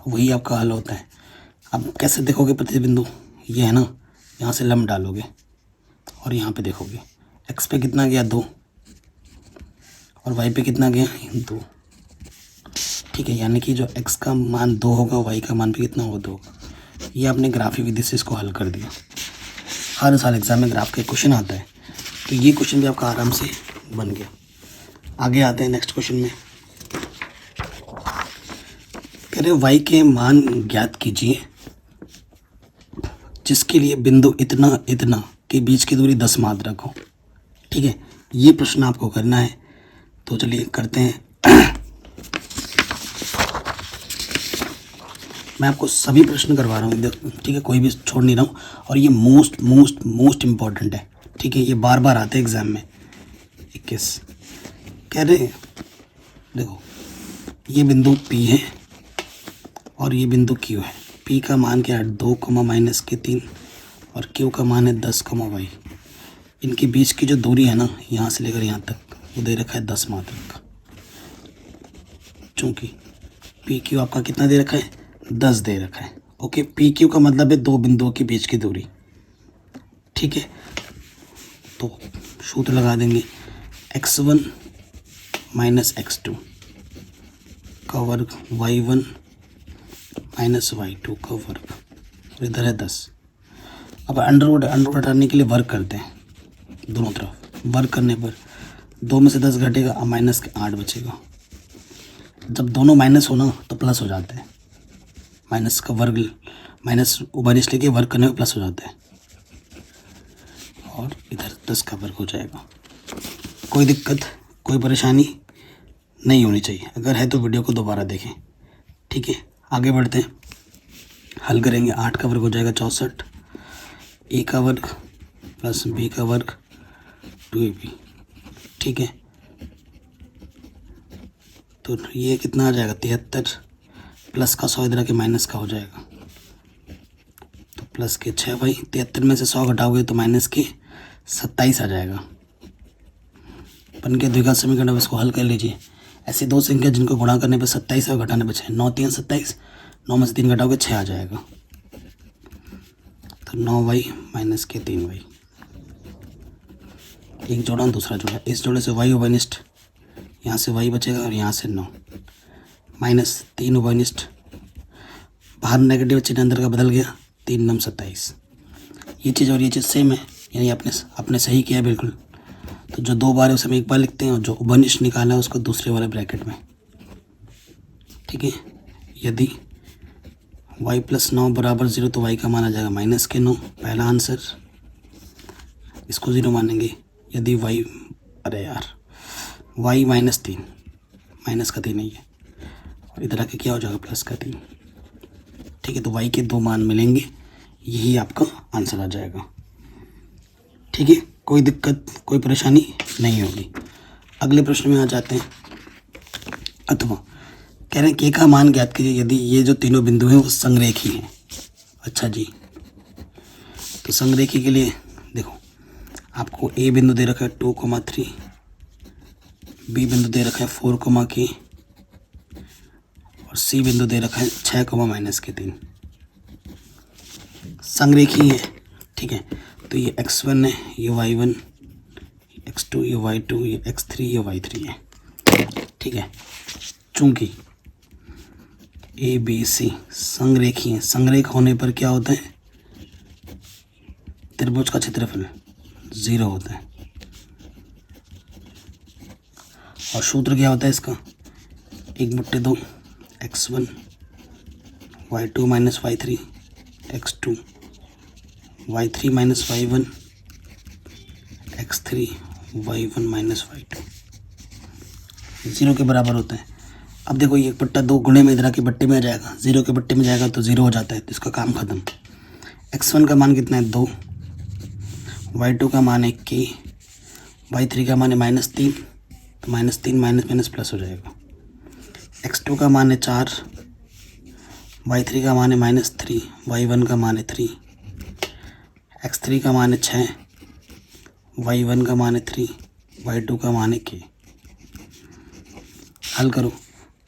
वही आपका हल होता है। अब कैसे देखोगे प्रतिच्छेद बिंदु, ये है ना, यहाँ से लंब डालोगे और यहाँ पे देखोगे x पे कितना गया 2 और y पे कितना गया 2। ठीक है, यानी कि जो x का मान 2 होगा, y का मान भी कितना होगा 2 होगा। ये आपने ग्राफी विधि से इसको हल कर दिया। हर साल एग्जाम में ग्राफ का क्वेश्चन आता है, तो ये क्वेश्चन भी आपका आराम से बन गया। आगे आते हैं नेक्स्ट क्वेश्चन में। कह रहे y के मान ज्ञात कीजिए जिसके लिए बिंदु इतना इतना के बीच की दूरी 10 मात्रक हो। ठीक है, ये प्रश्न आपको करना है, तो चलिए करते हैं। मैं आपको सभी प्रश्न करवा रहा हूँ, ठीक है, कोई भी छोड़ नहीं रहा हूँ। और ये मोस्ट इम्पॉर्टेंट है। ठीक है, ये बार बार आते हैं एग्जाम में। 21 कह रहे हैं, देखो ये बिंदु P है और ये बिंदु Q है। P का मान क्या है 2, -3 और Q का मान है 10, y। इनके बीच की जो दूरी है ना, यहाँ से लेकर यहाँ तक, वो दे रखा है 10 मात्रक। चूँकि PQ आपका कितना दे रखा है 10 दे रखा है। ओके, PQ का मतलब है दो बिंदुओं के बीच की दूरी। ठीक है, तो सूत्र लगा देंगे, x1 - x2 का वर्ग, y1 - y2 का वर्ग, और इधर है 10। अब अंडरवुड हटाने के लिए वर्ग करते हैं, दोनों तरफ वर्ग करने पर 2 में से 10 घटेगा, अब -8 बचेगा। जब दोनों माइनस हो ना तो प्लस हो जाते हैं। माइनस का वर्ग, माइनस ऊपर लेके वर्ग करने में प्लस हो जाता है, और इधर 10 का वर्ग हो जाएगा। कोई दिक्कत, कोई परेशानी नहीं होनी चाहिए। अगर है तो वीडियो को दोबारा देखें। ठीक है, आगे बढ़ते हैं, हल करेंगे। 8 का वर्ग हो जाएगा 64, a का वर्ग प्लस b का वर्ग 2ab। ठीक है, तो ये कितना आ जाएगा 73, प्लस का 100 इधर के माइनस का हो जाएगा, तो प्लस के 6 भाई। 73 में से 100 घटाओगे तो माइनस के 27 आ जाएगा। बन के द्विघात समीकरण, अब इसको हल कर लीजिए। ऐसी दो संख्या जिनको गुणा करने पर 27 और घटाने पर 6, 9 3 27, 9 में से 3 घटाओगे 6 आ जाएगा, तो 9y माइनस के 3y। एक जोड़ा दूसरा जोड़ा, इस जोड़े से y ओवरनिस्ट, यहाँ से y बचेगा और यहाँ से 9 माइनस 3 ओवरनिस्ट, बाहर नेगेटिव चिन्ह अंदर का बदल गया, 3 9 27। ये चीज़ और ये चीज़ सेम है, यानी आपने सही किया बिल्कुल। तो जो 2 बार है उसे हम 1 बार लिखते हैं, और जो ओवरनिस्ट निकाला है उसको दूसरे वाले ब्रैकेट में। ठीक है, यदि y + 9 = 0 तो y का मान आ जाएगा माइनस के 9, पहला आंसर। इसको 0 मानेंगे। यदि y, अरे यार, y -3, माइनस का 3 नहीं है, और इधर आके क्या हो जाएगा प्लस का 3। ठीक है, तो y के 2 मान मिलेंगे, यही आपका आंसर आ जाएगा। ठीक है, कोई दिक्कत, कोई परेशानी नहीं होगी। अगले प्रश्न में आ जाते हैं। अथवा कह रहे हैं k का मान ज्ञात कीजिए यदि ये जो तीनों बिंदु हैं वो संरेखी हैं। अच्छा जी, तो संरेखी के लिए देखो, आपको ए बिंदु दे रखा है 2,3, बी बिंदु दे रखा है 4,k और सी बिंदु दे रखा है 6,-3। संरेखी है, ठीक है। तो ये x1 है, ये y1, x2 ये y2, ये x3 ये y3 है, ठीक है। चूंकि ए बी सी संरेखी है, संरेख होने पर क्या होता है, त्रिभुज का क्षेत्रफल 0 होता है। और सूत्र क्या होता है इसका, 1/2 x1 y2 minus y3 x2 y3 minus y1 x3 y1 माइनस y2 0 के बराबर होता है। अब देखो ये 1/2 गुणे में इधर के बट्टे में आ जाएगा, 0 के बट्टे में जाएगा तो 0 हो जाता है, तो इसका काम खत्म। x1 का मान कितना है 2, y2 का मान है k, y3 का मान है -3, तो -3 माइनस प्लस हो जाएगा। x2 का मान है 4, y3 का मान है -3, y1 का मान है 3, x3 का मान है 6, y1 का मान है 3, y2 का मान है k। हल करो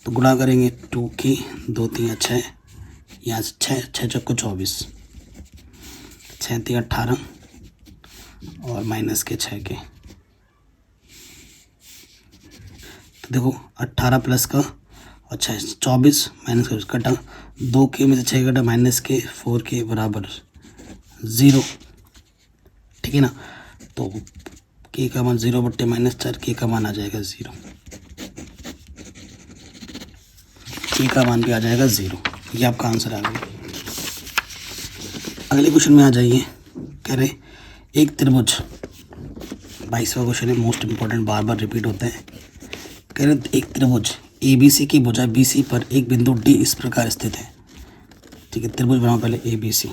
तो गुणा करेंगे 2k, 2 3 6, यहाँ से 6 6 चौको 24, 6 3 18 और माइनस के 6 के। तो देखो 18 प्लस का और 6 24 माइनस का कटा, 2k में से 6 कटा माइनस के 4k बराबर 0, ठीक है ना। तो k का मान 0/-4, k का मान आ जाएगा 0, k का मान भी आ जाएगा 0। ये आपका आंसर आ गया। अगले क्वेश्चन में आ जाइए, कह रहे एक त्रिभुज, 22वां क्वेश्चन है, मोस्ट इंपॉर्टेंट, बार बार रिपीट होता है। कह रहे एक त्रिभुज ABC की भुजा BC पर एक बिंदु D इस प्रकार स्थित है, ठीक है। त्रिभुज बनाओ पहले ABC,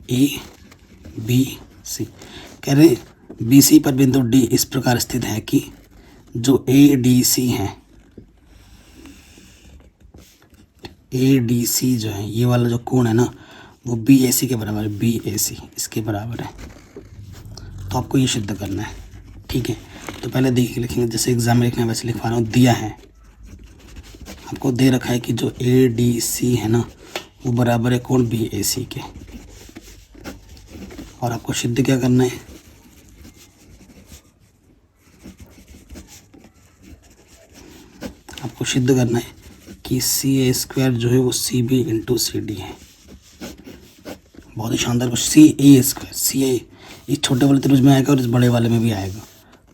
ABC। कह रहे BC पर बिंदु D इस प्रकार स्थित है कि जो ADC है, ADC जो है ये वाला जो कोण है ना, वो BAC के बराबर है, BAC इसके बराबर है। तो आपको ये सिद्ध करना है, ठीक है। तो पहले देखिए लिखेंगे, जैसे एग्जाम में लिखना है वैसे लिखवा रहा हूँ। दिया है आपको, दे रखा है कि जो ADC है ना वो बराबर है कोण BAC के, और आपको सिद्ध क्या करना है, आपको सिद्ध करना है कि CA² जो है वो CB इंटू CD है। बहुत ही शानदार क्वेश्चन। CA², CA इस छोटे वाले त्रिभुज में आएगा और इस बड़े वाले में भी आएगा,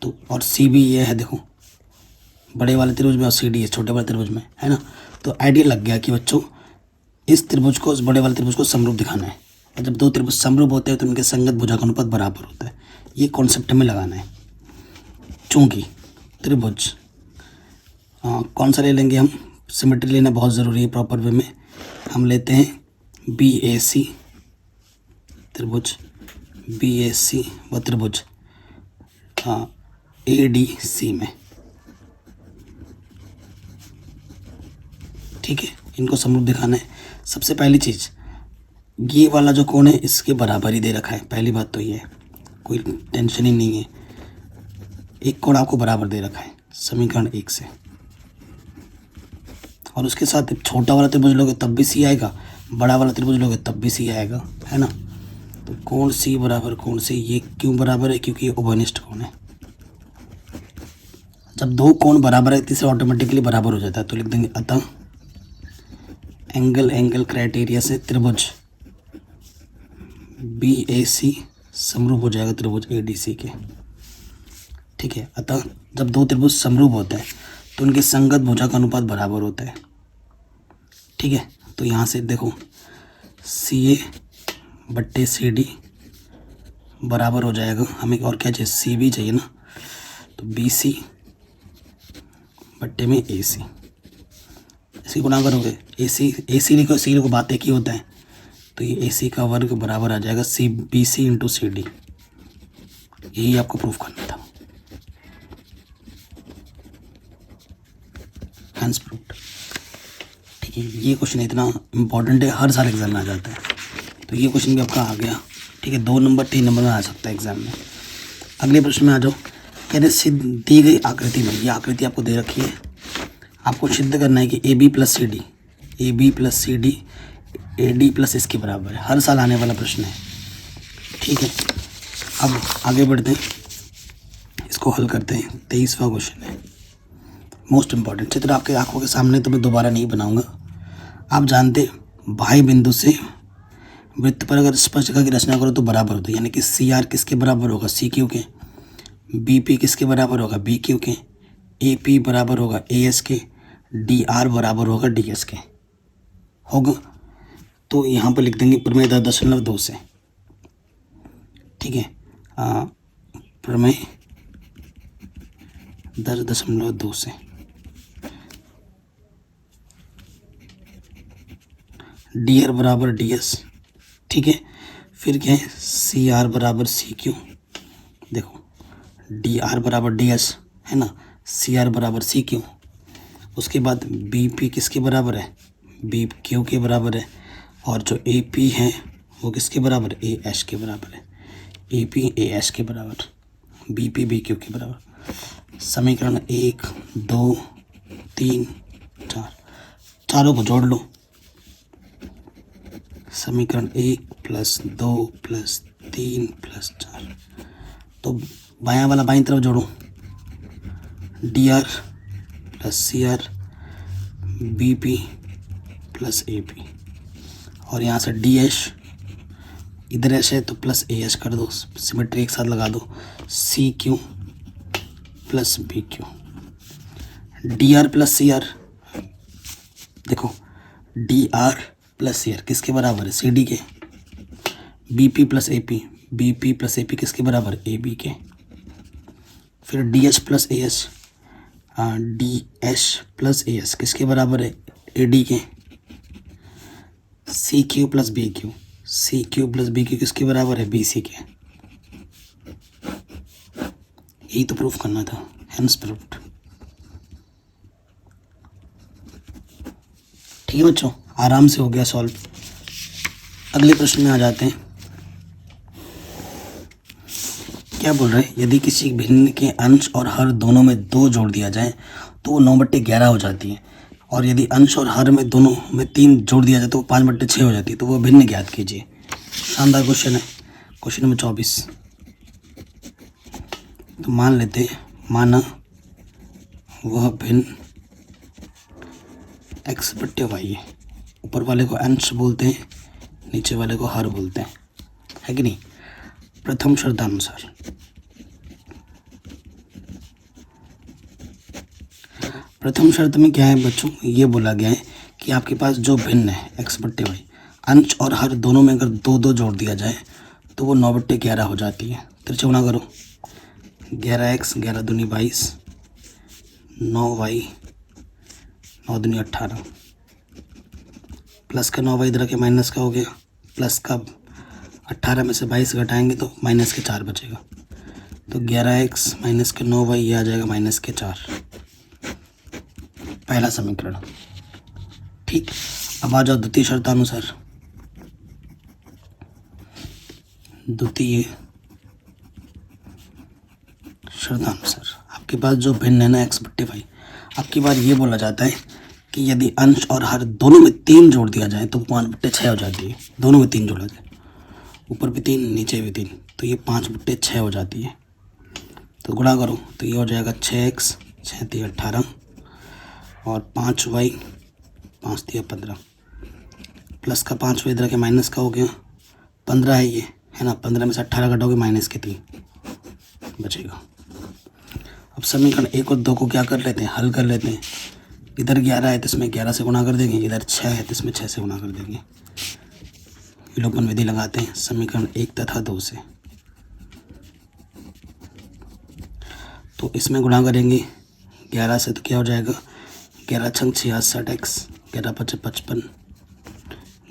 तो और CB ये है, देखो बड़े वाले त्रिभुज में और CD है छोटे वाले त्रिभुज में, है ना। तो आइडिया लग गया कि बच्चों इस त्रिभुज को, इस बड़े वाले त्रिभुज को समरूप दिखाना है, और जब दो त्रिभुज समरूप होते हैं तो उनके संगत भुजा का अनुपात बराबर होता है। ये कॉन्सेप्ट हमें लगाना है। चूँकि त्रिभुज कौन सा ले लेंगे हम, सिमेट्री लेना बहुत ज़रूरी है प्रॉपर वे में। हम लेते हैं BAC त्रिभुज, BAC व त्रिभुज ADC में, ठीक है। इनको समरूप दिखाना है। सबसे पहली चीज़, ये वाला जो कोण है इसके बराबर ही दे रखा है, पहली बात तो ये है, कोई टेंशन ही नहीं है। एक कोण आपको बराबर दे रखा है समीकरण 1 से, और उसके साथ छोटा वाला त्रिभुज लोगे तब भी C आएगा, बड़ा वाला त्रिभुज लोगे तब भी C आएगा, है ना। तो कोण C बराबर कोण C, ये क्यों बराबर है, क्योंकि ये उभयनिष्ठ कोण है। जब दो कोण बराबर है तीसरा ऑटोमेटिकली बराबर हो जाता है। तो लिख देंगे अतः एंगल क्राइटेरिया से त्रिभुज BAC समरूप हो जाएगा त्रिभुज ADC के, ठीक है। अतः जब दो त्रिभुज समरूप होते हैं तो उनके संगत भुजा का अनुपात बराबर होता है, ठीक है। तो यहाँ से देखो CA/CD बराबर हो जाएगा, हमें और क्या चाहिए, CB चाहिए ना, तो BC/AC, इसी गुणा करोगे AC लिखो, C को बात एक ही होता है, तो ये AC का वर्ग बराबर आ जाएगा BC इंटू CD। यही आपको प्रूफ करना था, हैंस प्रूफ्ड, ठीक है। ये क्वेश्चन इतना इम्पोर्टेंट है, हर साल एग्जाम में आ जाता है, तो ये क्वेश्चन भी आपका आ गया। ठीक है, 2 नंबर 3 नंबर में आ सकता है एग्जाम में। अगले प्रश्न में आ जाओ। कहते सिद्ध दी गई आकृति में, ये आकृति आपको दे रखी है, आपको सिद्ध करना है कि A B plus C D A D plus इसके बराबर है। हर साल आने वाला प्रश्न है। ठीक है, अब आगे बढ़ते हैं, इसको हल करते हैं। 23वां क्वेश्चन है, मोस्ट इंपॉर्टेंट। चित्र आपके आंखों के सामने तो मैं दोबारा नहीं बनाऊंगा। आप जानते बाह्य बिंदु से वृत्त पर अगर स्पर्शिका की रचना करो तो बराबर होता है, यानी कि सी आर किसके बराबर होगा, सी क्यू के। बी पी किसके बराबर होगा, बी क्यू के। ए पी बराबर होगा ए एस के। डी आर बराबर होगा डी एस के। होगा तो यहाँ पर लिख देंगे प्रमेय 10.2 से। ठीक है, प्रमेय 10.2 से डी आर बराबर डी एस। ठीक है, फिर क्या है, सी आर बराबर सी क्यू। देखो डी आर बराबर डी एस है ना, सी आर बराबर सी क्यू। उसके बाद बी पी किसके बराबर है, बी क्यू के बराबर है। और जो ए पी है वो किसके बराबर, ए एच के बराबर है। ए पी ए एच के बराबर, बी पी बी क्यू के बराबर। समीकरण 1 2 3 4, चारों को जोड़ लो। समीकरण 1 + 2 + 3 + 4, तो बायां वाला बाईं तरफ जोड़ो। D R plus C R B P plus A P, और यहाँ से डी एच इधर एच है तो प्लस ए एच कर दो, सिमेट्री एक साथ लगा दो। C Q plus B Q. D R plus C R, देखो D R plus C R किसके बराबर है, सी डी के। B P plus A P, B P plus A P किसके बराबर, ए बी के। फिर D H plus A H, D H plus A H किसके बराबर है, ए डी के। C Q plus B Q, C Q plus B Q किसके बराबर है, बी सी के। यही तो प्रूफ करना था, हेंस प्रूफ्ड। ठीक है बच्चों, आराम से हो गया सॉल्व। अगले प्रश्न में आ जाते हैं। क्या बोल रहे हैं, यदि किसी भिन्न के अंश और हर दोनों में 2 जोड़ दिया जाए तो वो 9/11 हो जाती है, और यदि अंश और हर में दोनों में 3 जोड़ दिया जाए तो वो 5/6 हो जाती है। तो वो भिन्न ज्ञात कीजिए। शानदार क्वेश्चन है। क्वेश्चन नंबर 24, तो मान लेते, माना वह भिन्न x/y है। ऊपर वाले को अंश बोलते हैं, नीचे वाले को हर बोलते हैं, है कि नहीं। प्रथम शर्तानुसार प्रथम शर्त में क्या है बच्चों, ये बोला गया है कि आपके पास जो भिन्न है x/y, अंश और हर दोनों में अगर 2 जोड़ दिया जाए तो वो 9/11 हो जाती है। तिरछे गुणा करो, 11x 11 दूनी 22, 9y 9 दूनी 18, प्लस का 9y इधर के माइनस का हो गया, प्लस का 18 में से 22 घटाएंगे तो माइनस के 4 बचेगा। तो 11x माइनस के 9y ये आ जाएगा माइनस के 4, पहला समीकरण। ठीक, अब आ जाओ द्वितीय शर्तानुसार। द्वितीय शर्तानुसार आपके पास जो भिन्न है ना x/y, आपकी बार ये बोला जाता है कि यदि अंश और हर दोनों में 3 जोड़ दिया जाए तो 5/6 हो जाती है। दोनों में 3 जोड़ा जाए, ऊपर भी 3 नीचे भी 3, तो ये 5/6 हो जाती है। तो गुणा करो तो ये हो जाएगा 6x 6 3 18, और 5y 5 3 15, प्लस का 5y इधर के माइनस का हो गया, 15 है ये, है ना। 15 में से 18 घटाओगे माइनस के 3 बचेगा। अब समीकरण 1 और 2 को क्या कर लेते हैं, हल कर लेते हैं। इधर 11 है तो इसमें 11 से गुणा कर देंगे, इधर 6 है तो इसमें 6 से गुणा कर देंगे। विलोपन विधि लगाते हैं समीकरण 1 तथा 2 से। तो इसमें गुणा करेंगे 11 से तो क्या हो जाएगा, 11 छंग 66x, 11 5 55,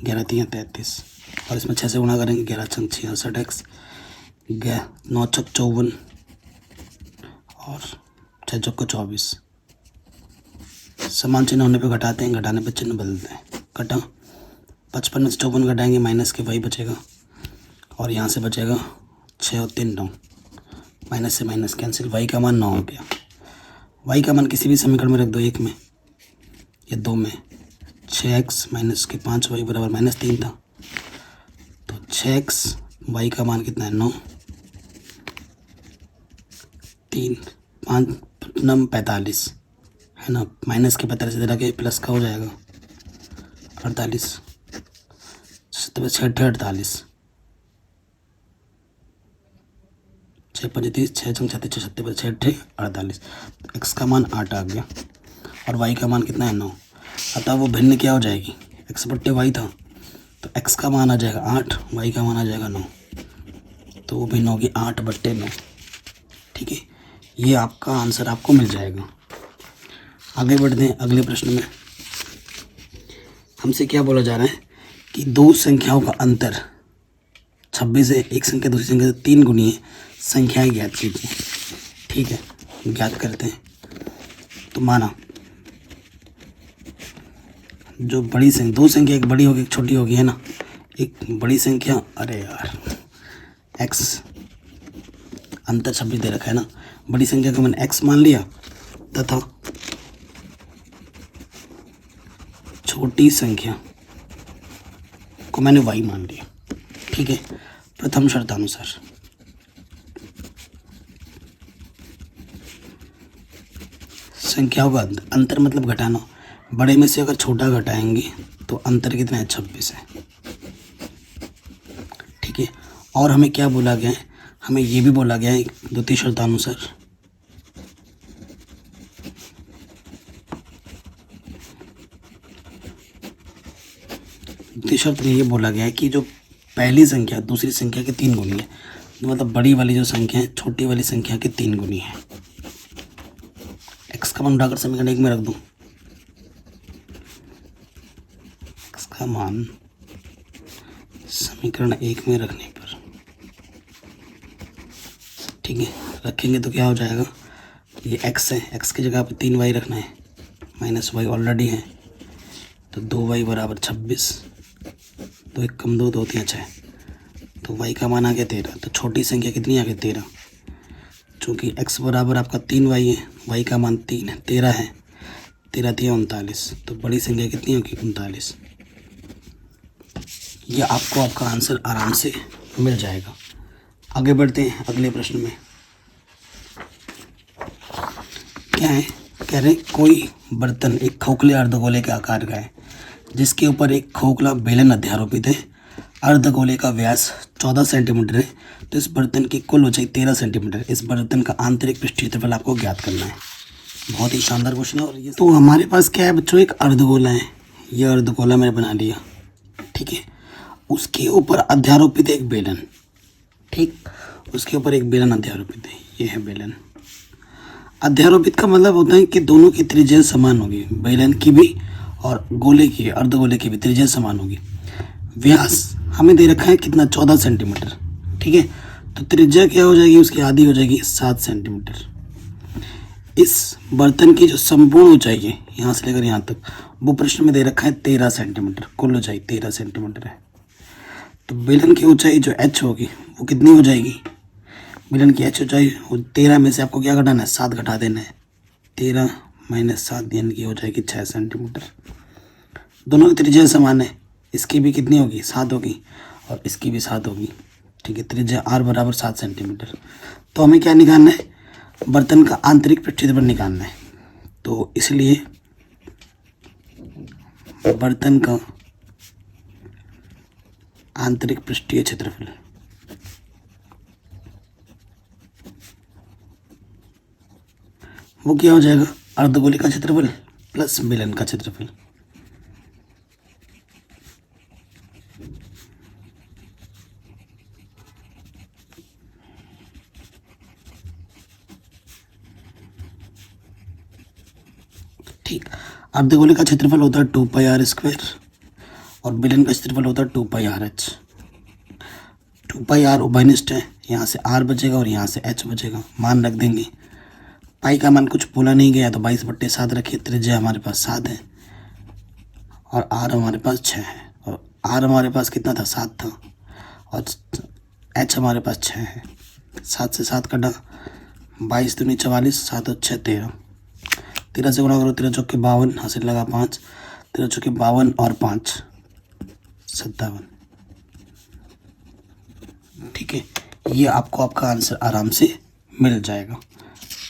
11 3 33, और इसमें 6 से गुणा करेंगे 11 छंग 66x, 9 छक 54, और 6 चौको 24। समान चिन्ह होने पे घटाते हैं, घटाने पे चिन्ह बदलते हैं। कटा 55 में से 54 घटाएंगे माइनस के वाई बचेगा, और यहाँ से बचेगा 6 और 3 9, माइनस से माइनस कैंसिल, वाई का मान 9 हो गया। वाई का मान किसी भी समीकरण में रख दो, 1 में या 2 में। 6x माइनस के 5y बराबर -3 था, तो 6x वाई का मान कितना है 9, 3 5 9 45 है ना, माइनस के 45 इधर आके प्लस का हो जाएगा 48, 48, 6 35 6 6 36 36 48, एक्स का मान 8 आ गया और वाई का मान कितना है 9। अतः वो भिन्न क्या हो जाएगी, एक्स बट्टे वाई था तो एक्स का मान आ जाएगा 8, वाई का मान आ जाएगा 9, तो वो भिन्न होगी 8 बट्टे 9। ठीक है, ये आपका आंसर आपको मिल जाएगा। आगे बढ़ते हैं अगले प्रश्न में। हमसे क्या बोला जा रहा है कि दो संख्याओं का अंतर 26 है, एक संख्या दूसरी संख्या से 3 गुनी है, संख्याएं ज्ञात कीजिए। ठीक है, ज्ञात करते हैं। तो माना जो बड़ी संख्या, दो संख्या, एक बड़ी होगी एक छोटी होगी, है ना। एक बड़ी संख्या, अरे यार x अंतर 26 दे रखा है ना, बड़ी संख्या को मैंने x मान लिया तथा छोटी संख्या को मैंने y मान लिया। ठीक है, प्रथम शर्तानुसार संख्याओं का अंतर मतलब घटाना, बड़े में से अगर छोटा घटाएंगे तो अंतर कितना है 26 है। ठीक है, और हमें क्या बोला गया है, हमें ये भी बोला गया है द्वितीय शर्तानुसार, द्वितीय शर्त में ये बोला गया है कि जो पहली संख्या दूसरी संख्या के 3 गुनी है, मतलब बड़ी वाली जो संख्या है छोटी वाली संख्या के 3 गुनी है। एक्स का मान उठाकर समीकरण 1 में रख दूं, एक्स का मान समीकरण 1 में रखने पर, ठीक है, रखेंगे तो क्या हो जाएगा, ये x है, x की जगह पे 3y रखना है, माइनस वाई ऑलरेडी है, तो 2y बराबर 26, 2 1 कम 2 2 3 6, तो y का मान आ गया 13। तो छोटी संख्या कितनी आ गई 13, चूँकि x बराबर आपका 3y है, y का मान 13 है, 13 3 39, तो बड़ी संख्या कितनी होगी 39। यह आपको आपका आंसर आराम से मिल जाएगा। आगे बढ़ते हैं अगले प्रश्न में। क्या है, कह रहे कोई बर्तन एक खोखले अर्धगोले के आकार का है जिसके ऊपर एक खोखला बेलन अध्यारोपित है, अर्धगोले का व्यास 14 सेंटीमीटर है, तो इस बर्तन की कुल ऊंचाई 13 सेंटीमीटर। इस बर्तन का आंतरिक पृष्ठीय क्षेत्रफल आपको ज्ञात करना है। बहुत ही शानदार क्वेश्चन है। और ये तो हमारे पास क्या है बच्चों, एक अर्धगोला है, यह अर्धगोला मैंने बना लिया। ठीक है, उसके ऊपर अध्यारोपित एक बेलन, ठीक, उसके ऊपर एक बेलन अध्यारोपित है, ये है बेलन। अध्यारोपित का मतलब होता है कि दोनों की त्रिज्या समान होगी, बेलन की भी और गोले की, अर्धगोले की भी त्रिज्या समान होगी। व्यास हमें दे रखा है कितना 14 सेंटीमीटर। ठीक है, तो त्रिज्या क्या हो जाएगी, उसकी आधी हो जाएगी 7 सेंटीमीटर। इस बर्तन की जो संपूर्ण ऊंचाई है यहाँ से लेकर यहाँ तक, वो प्रश्न में दे रखा है 13 सेंटीमीटर, कुल ऊंचाई 13 सेंटीमीटर है। तो बेलन की ऊंचाई जो h होगी वो कितनी हो जाएगी, बेलन की h ऊंचाई 13 में से आपको क्या घटाना है 7 घटा देना है, 13 माइनस 7 यानी कि हो जाएगी 6 सेंटीमीटर। दोनों की त्रिज्या समान है, इसकी भी कितनी होगी 7 होगी और इसकी भी 7 होगी। ठीक है, त्रिज्या r बराबर 7 सेंटीमीटर। तो हमें क्या निकालना है, बर्तन का आंतरिक पृष्ठीय क्षेत्रफल निकालना है। तो इसलिए बर्तन का आंतरिक पृष्ठीय क्षेत्रफल वो क्या हो जाएगा, अर्धगोले का क्षेत्रफल प्लस बेलन का क्षेत्रफल। ठीक, अर्धगोले का क्षेत्रफल होता है 2 पाई आर स्क्वायर और बेलन का क्षेत्रफल होता है 2 पाई आर एच। 2 पाई आर उभयनिष्ठ है, यहाँ से आर बचेगा और यहाँ से एच बचेगा, मान रख देंगे। पाई का मान कुछ बोला नहीं गया तो 22/7 रखिए, त्रिज्या हमारे पास 7 है और आर हमारे पास 6 है और आर हमारे पास कितना था, 7 था, और एच हमारे पास 6 है। 7 से 7 कटा, 22 दूनी 44, 7 और 6 13, 13 से गुणा करो, 13 चौके 52, हासिल लगा 5, 13 चौके 52 और 5 57। ठीक है, ये आपको आपका आंसर आराम से मिल जाएगा,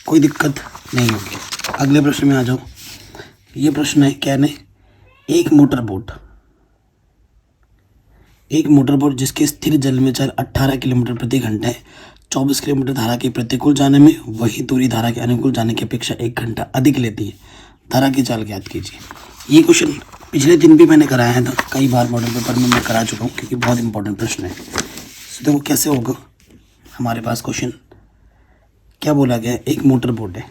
कोई दिक्कत नहीं होगी। अगले प्रश्न में आ जाओ। ये प्रश्न है, क्या है, एक मोटर बोट जिसके स्थिर जल में चल 18 किलोमीटर प्रति घंटा है, 24 किलोमीटर धारा के प्रतिकूल जाने में वही दूरी धारा के अनुकूल जाने की अपेक्षा 1 घंटा अधिक लेती है, धारा की चाल ज्ञात कीजिए। ये क्वेश्चन पिछले दिन भी मैंने कराया है, कई बार मॉडल पेपर में मैं करा चुका हूँ, क्योंकि बहुत इंपॉर्टेंट प्रश्न है। तो देखो कैसे होगा हमारे पास क्वेश्चन। क्या बोला गया, एक मोटर बोट है,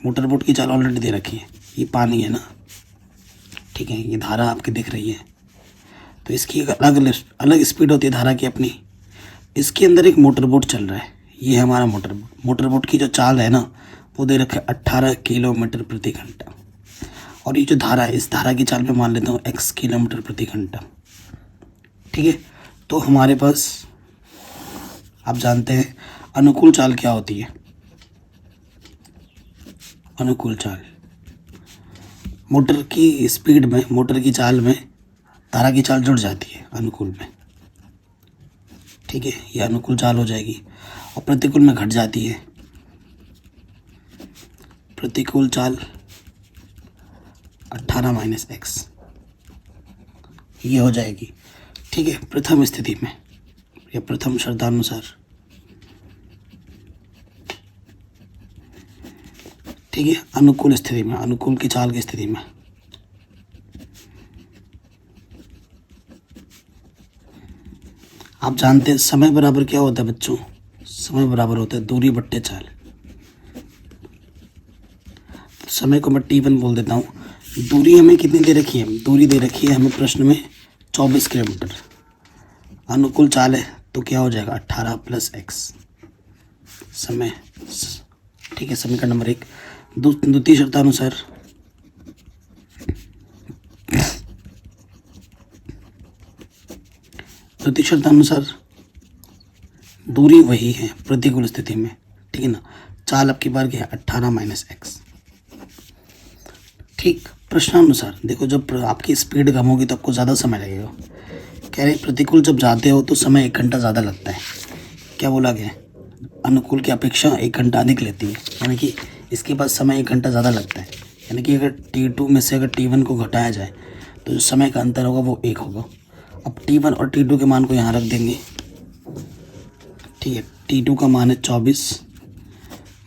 मोटर बोट की चाल ऑलरेडी दे रखी है, ये पानी है ना, ठीक है, ये धारा आपकी दिख रही है, तो इसकी एक अलग स्पीड होती है धारा की अपनी। इसके अंदर एक मोटर बोट चल रहा है, ये है हमारा मोटर बोट। मोटर बोट की जो चाल है ना, वो दे रखा है 18 किलोमीटर प्रति घंटा, और ये जो धारा है, इस धारा की चाल में मान लेता हूँ x किलोमीटर प्रति घंटा। ठीक है, तो हमारे पास आप जानते हैं अनुकूल चाल क्या होती है। अनुकूल चाल, मोटर की स्पीड में, मोटर की चाल में धारा की चाल जुड़ जाती है अनुकूल में। ठीक है, ये अनुकूल चाल हो जाएगी, और प्रतिकूल में घट जाती है। प्रतिकूल चाल 18 माइनस x, ये हो जाएगी। ठीक है, प्रथम स्थिति में या प्रथम शर्तानुसार। ठीक है, अनुकूल स्थिति में, अनुकूल की चाल की स्थिति में आप जानते हैं समय बराबर क्या होता है बच्चों, समय बराबर होता है दूरी बट्टे चाल। तो समय को मैं t1 बोल देता हूँ। दूरी हमें कितनी दे रखी है, दूरी दे रखी है हमें प्रश्न में 24 किलोमीटर। अनुकूल चाल है तो क्या हो जाएगा 18 प्लस x समय। ठीक है, समीकरण नंबर 1। द्वितीय शर्तानुसार, द्वितीय शर्तानुसार दूरी वही है प्रतिकूल स्थिति में। ठीक है ना, चाल आपकी बार क्या है 18 माइनस x। ठीक, प्रश्नानुसार देखो, जब आपकी स्पीड कम होगी तो आपको ज़्यादा समय लगेगा। कह रहे प्रतिकूल जब जाते हो तो समय 1 घंटा ज़्यादा लगता है। क्या बोला गया, अनुकूल की अपेक्षा 1 घंटा अधिक लेती है, यानी कि इसके पास समय 1 घंटा ज़्यादा लगता है। यानी कि अगर t2 में से अगर t1 को घटाया जाए तो जो समय का अंतर होगा वो 1 होगा। अब t1 और t2 के मान को यहाँ रख देंगे। ठीक है, t2 का मान है 24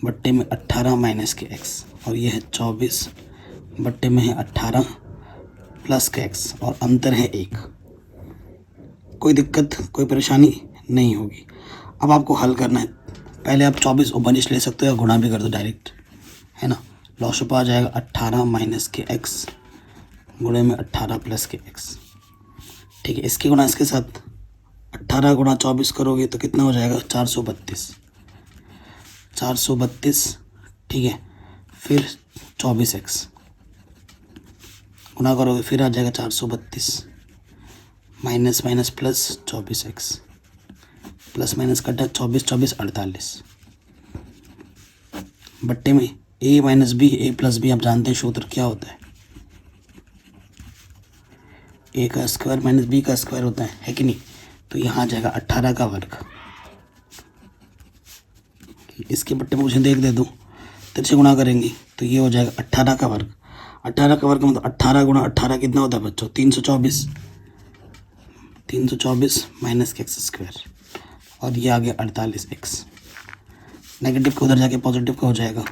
बट्टे में 18 माइनस के x, और ये है 24 बट्टे में है 18 प्लस के x, और अंतर है 1। कोई दिक्कत, कोई परेशानी नहीं होगी। अब आपको हल करना है, पहले आप 24 उपनिश ले सकते हो या गुणा भी कर दो डायरेक्ट, है ना। लॉसअप आ जाएगा 18 माइनस के x गुणे में 18 प्लस के x। ठीक है, इसके गुणा इसके साथ 18 गुणा 24 करोगे तो कितना हो जाएगा 432। 432, ठीक है, फिर 24x गुणा करोगे फिर आ जाएगा 432, minus minus plus 24x, plus minus कटा 24 24 48 बट्टे में a minus b, a plus b आप जानते हैं सूत्र क्या होता है, a का स्क्वायर माइनस बी का स्क्वायर होता है कि नहीं। तो यहाँ आ जाएगा 18 का वर्ग। इसके बट्टे में मुझे देख दे दो, 3 से गुणा करेंगे तो ये हो जाएगा 18 का वर्ग। 18 का वर्ग मतलब 18 गुणा 18 कितना होता है बच्चों 324। 324 माइनस के एक्स स्क्वायर, और ये आ गया 48x। नेगेटिव का उधर जाके पॉजिटिव का हो जाएगा,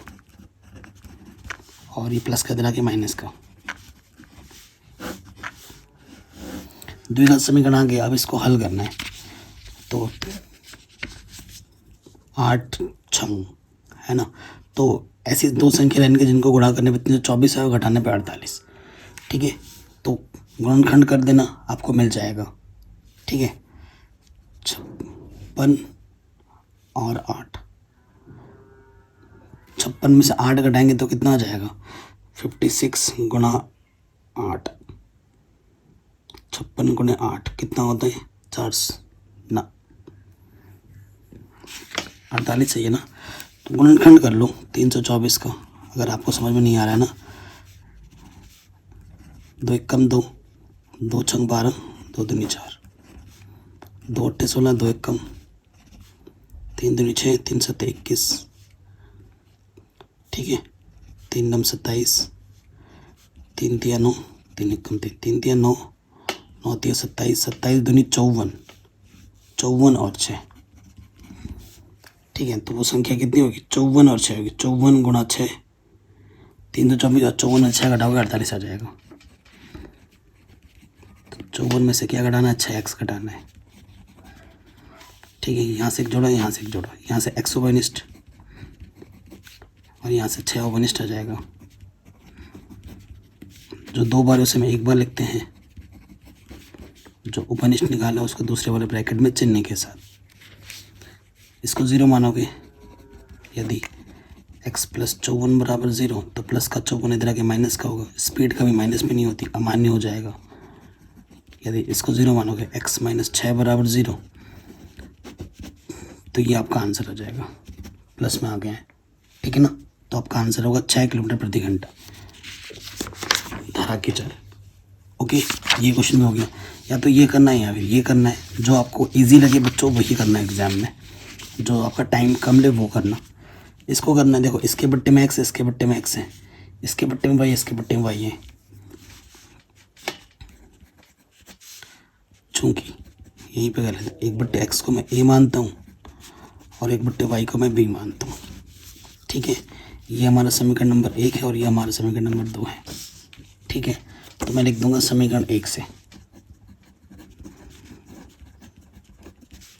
और ये प्लस का इधर आके माइनस का। द्विघात समीकरण आ गया। अब इसको हल करना है तो 8 6 है ना। तो ऐसी दो संख्या रहेंगे जिनको गुणा करने पे 24 है और घटाने पे 48। ठीक है, तो गुणनखंड कर देना, आपको मिल जाएगा। ठीक है, 56 और 8, 56 में से 8 घटाएंगे तो कितना आ जाएगा 56 गुणा 8, 56 गुणे 8 कितना होता है 48 है ना। तो गुणनखंड कर लो 324 का, अगर आपको समझ में नहीं आ रहा है ना। 2 एकम 2, 2 छंग 12, 2 दूनी 4, 2 अट्ठे 16, 2 एकम 3 दूनी 6, 3 सत्ते 21, ठीक है। 3 नम 27, 3 तिया 9, 3 एकम 3, 3 तिया 9, 9 तिया 27, 27 दूनी 54, 54 और 6, ठीक है। तो वो संख्या कितनी होगी 54 और 6 होगी। 54 गुणा 6, 324 और 54 और 6 घटाओगे 48 आ जाएगा। तो 54 में से क्या घटाना है 6x घटाना है, ठीक है। यहाँ से एक जोड़ा, यहाँ से एक जोड़ा, यहाँ से x ओवरनिस्ट और यहाँ से 6 ओवरनिस्ट आ जाएगा। जो 2 बार उसे में एक बार लिखते हैं, जो उपनिष्ठ निकाला उसको दूसरे वाले ब्रैकेट में चिन्ह के साथ। इसको 0 मानोगे, यदि x प्लस 54 बराबर 0 तो प्लस का 54 इधर आके माइनस का होगा। स्पीड कभी माइनस में नहीं होती, अमान्य हो जाएगा। यदि इसको 0 मानोगे, x माइनस 6 बराबर 0, तो ये आपका आंसर हो जाएगा। प्लस में आ गया है, ठीक है ना। तो आपका आंसर होगा 6 किलोमीटर प्रति घंटा धारा की चाल। ओके, ये क्वेश्चन में हो गया। या तो ये करना है या फिर ये करना है। जो आपको इजी लगे बच्चों वही करना है एग्जाम में, जो आपका टाइम कम ले वो करना। इसको करना है, देखो इसके बट्टे में x है, इसके बट्टे में x है, इसके बट्टे में y, इसके बट्टे में y है। चूंकि यहीं पे गलत है, एक बट्टे x को मैं a मानता हूँ और एक बट्टे y को मैं b मानता हूँ, ठीक है। ये हमारा समीकरण नंबर 1 है और ये हमारा समीकरण नंबर 2 है, ठीक है। तो मैं लिख दूंगा समीकरण 1 से,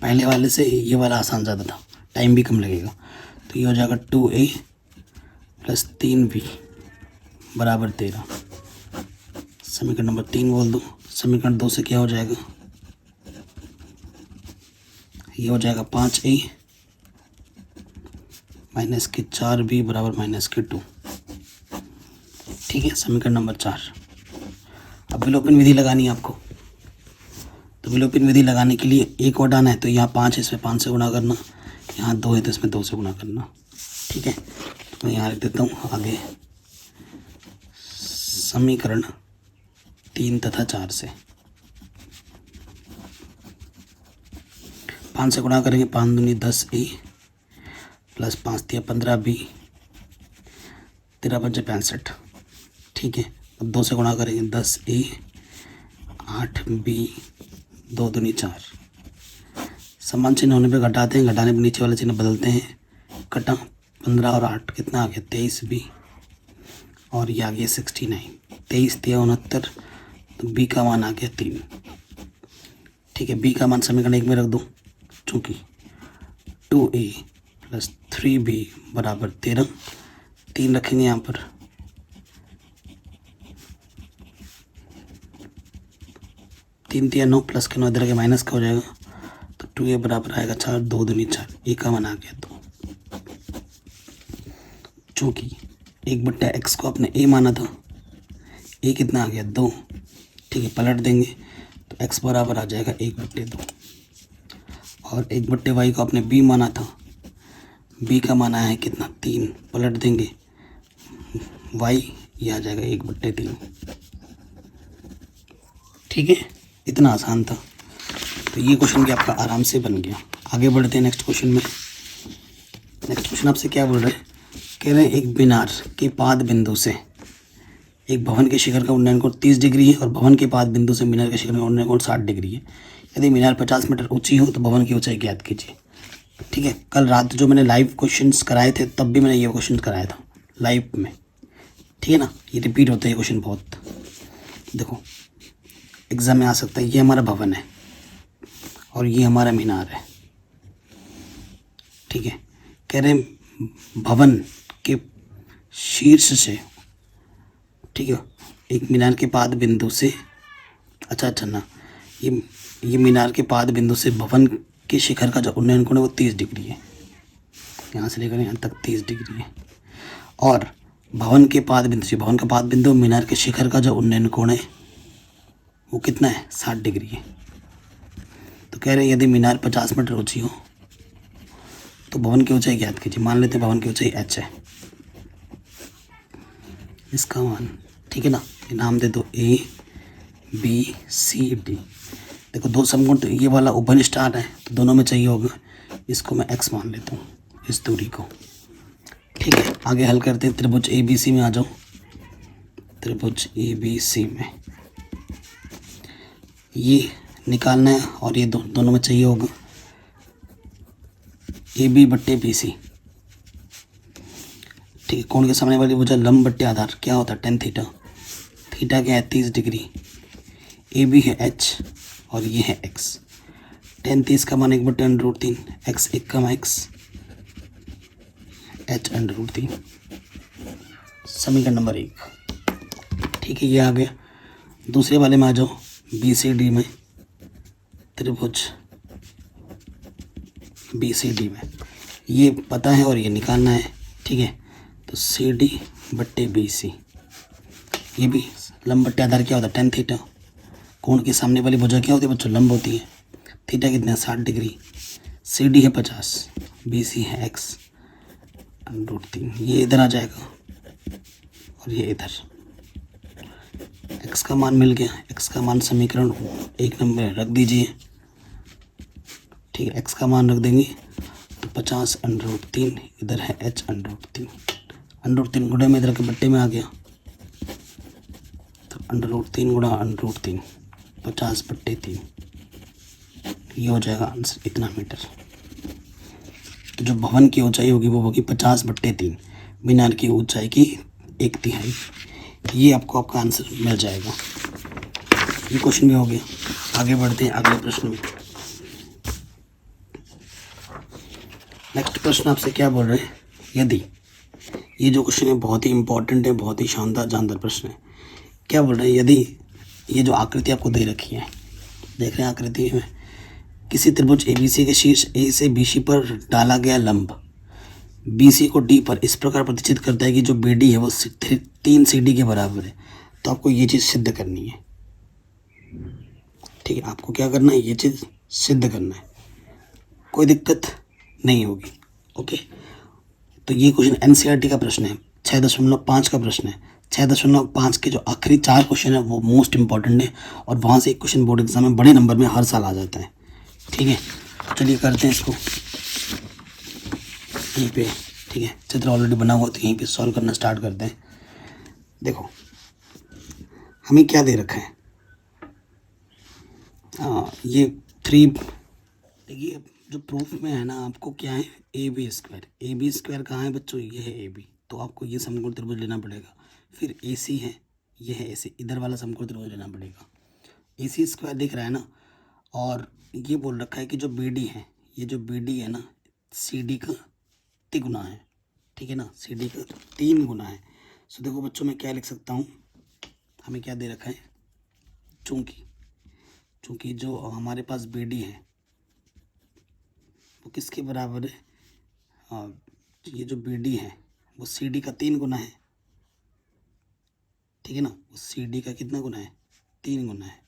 पहले वाले से ये वाला आसान ज़्यादा था, टाइम भी कम लगेगा। तो ये हो जाएगा 2a प्लस 3b बराबर 13। समीकरण नंबर 3 बोल दो। समीकरण 2 से क्या हो जाएगा, ये हो जाएगा 5a माइनस के 4b बराबर माइनस के 2, ठीक है। समीकरण नंबर 4। अब विलोपन विधि लगानी है आपको। तो विलोपन विधि लगाने के लिए एक और डाना है, तो यहाँ 5 है, इसमें 5 से गुणा करना, यहाँ 2 है तो इसमें 2 से गुणा करना, ठीक है। तो मैं यहाँ लिख देता हूँ आगे समीकरण 3 तथा 4 से 5 से गुणा करेंगे, 5 दूनी 10a प्लस 5 तिया 15b, 13 पंचे 65, ठीक है। अब 2 से गुणा करेंगे, 10a 8b 2 दूनी 4। समान चिन्ह होने पे घटाते हैं, घटाने पे नीचे वाले चिन्ह बदलते हैं। कटा 15 और 8 कितना आ गया 23b और ये आ गया 69। 23 तिया 69, तो b का मान आ गया 3, ठीक है। b का मान समीकरण 1 में रख दो, चूँकि 2a प्लस 3b बराबर 13, 3 रखेंगे यहाँ पर, तीन तिया 9 प्लस के 9 इधर के माइनस का हो जाएगा। तो 2a बराबर आएगा 4, 2 दूनी 4, a का मान आ गया 2। चूँकि 1/x एक्स को आपने a माना था, a कितना आ गया 2, ठीक है। पलट देंगे तो x बराबर आ जाएगा 1/2 और 1/y को आपने b माना था, b का मान आया है कितना 3, पलट देंगे y ये आ जाएगा 1/3, ठीक है। इतना आसान था। तो ये क्वेश्चन भी आपका आराम से बन गया। आगे बढ़ते हैं नेक्स्ट क्वेश्चन में। नेक्स्ट क्वेश्चन आपसे क्या बोल रहे हैं, कह रहे हैं एक मीनार के पाद बिंदु से एक भवन के शिखर का उन्नयन कोण 30 डिग्री है और भवन के पाद बिंदु से मीनार के शिखर का उन्नयन कोण 60 डिग्री है। यदि मीनार 50 मीटर ऊंची हो तो भवन की ऊंचाई ज्ञात कीजिए, ठीक है। कल रात जो मैंने लाइव क्वेश्चंस कराए थे तब भी मैंने ये क्वेश्चन कराया था लाइव में, ठीक है ना। ये रिपीट होता है ये क्वेश्चन बहुत। देखो एग्जाम में आ सकता है, ये हमारा भवन है और ये हमारा मीनार है, ठीक है। कह रहे हैं भवन के शीर्ष से, ठीक है, एक मीनार के पाद बिंदु से, अच्छा ना, ये मीनार के पाद बिंदु से भवन के शिखर का जो उन्नयन कोण है वो 30 डिग्री है। यहाँ से लेकर यहाँ तक 30 डिग्री है। और भवन के पाद बिंदु से, भवन का पाद बिंदु मीनार के शिखर का जो उन्नयन कोण है वो कितना है 60 डिग्री है। तो कह रहे हैं यदि मीनार 50 मीटर ऊंची हो तो भवन की ऊंचाई ज्ञात कीजिए। मान लेते हैं भवन की ऊंचाई h है, इसका मान, ठीक है ना, ये नाम दे दो A B C D। देखो दो समकोण, तो ये वाला ओपन स्टार है तो दोनों में चाहिए होगा, इसको मैं x मान लेता हूँ, इस दूरी को। ठीक है, आगे हल करते हैं। त्रिभुज ABC में आ जाओ, त्रिभुज ABC में ये निकालना है और ये दोनों में चाहिए होगा AB बट्टे BC। ठीक है, कोण के सामने वाली भुजा लंब बट्टे आधार क्या होता है tan थीटा। थीटा क्या है 30 डिग्री। AB है h और ये है x। tan 30 का मान 1/√3, x 1 का मान x, h√3। समीकरण नंबर 1। ठीक है, ये आ गया। दूसरे वाले में आ जाओ, BCD में, त्रिभुज BCD में ये पता है और ये निकालना है। ठीक है, तो CD बट्टे BC, ये भी लंब बट्टे आधार क्या होता है tan थीटा। कोण के सामने वाली भुजा क्या होती है बच्चों, लंब होती है। थीटा कितना है 60 डिग्री। CD है 50, BC है x√3। ये इधर आ जाएगा और ये इधर। x का मान मिल गया, x का मान समीकरण 1 नंबर में रख दीजिए। ठीक है, x का मान रख देंगे तो 50√3, इधर है h√3। √3 गुणे में इधर के बट्टे में आ गया, तो √3 गुणा √3 50/3, ये हो जाएगा आंसर, इतना मीटर। तो जो भवन की ऊंचाई होगी वो होगी 50/3, मीनार की ऊंचाई की 1/3। ये आपको आपका आंसर मिल जाएगा। ये क्वेश्चन भी हो गया। आगे बढ़ते हैं अगले प्रश्न में। नेक्स्ट प्रश्न आपसे क्या बोल रहे हैं, यदि, ये जो क्वेश्चन है बहुत ही इंपॉर्टेंट है, बहुत ही शानदार जानदार प्रश्न है। क्या बोल रहे हैं, यदि ये जो आकृति आपको दे रखी है, देख रहे हैं आकृति में, किसी त्रिभुज ABC के शीर्ष A से BC पर डाला गया लंब BC को D पर इस प्रकार प्रतिष्ठित करता है कि जो BD है वो 3 CD के बराबर है। तो आपको ये चीज़ सिद्ध करनी है। ठीक है, आपको क्या करना है, ये चीज़ सिद्ध करना है, कोई दिक्कत नहीं होगी। ओके, तो ये क्वेश्चन NCERT का प्रश्न है, 6.5 का प्रश्न है। 6.5 के जो आखिरी 4 क्वेश्चन है वो मोस्ट इंपॉर्टेंट है और वहाँ से एक क्वेश्चन बोर्ड एग्जाम में बड़े नंबर में हर साल आ जाता है। ठीक है, चलिए करते हैं इसको यहीं पे। ठीक है, चित्र ऑलरेडी बना हुआ तो यहीं पे सॉल्व करना स्टार्ट करते हैं। देखो हमें क्या दे रखा है, ये 3, देखिए जो प्रूफ में है ना आपको क्या है AB स्क्वायर। AB स्क्वायर कहाँ है बच्चों, ये है AB। तो आपको ये समकोण त्रिभुज लेना पड़ेगा। फिर AC है, ये है AC, इधर वाला समकोण त्रिभुज लेना पड़ेगा। AC स्क्वायर दिख रहा है ना, और ये बोल रखा है कि जो BD है, ये जो BD है ना CD का 3 गुना है। ठीक है ना, CD का 3 गुना है। सो देखो बच्चों मैं क्या लिख सकता हूँ, हमें क्या दे रखा है, चूँकि जो हमारे पास BD है वो किसके बराबर है, ये जो BD है वो CD का 3 गुना है। ठीक है ना, वो CD का कितना गुना है, 3 गुना है।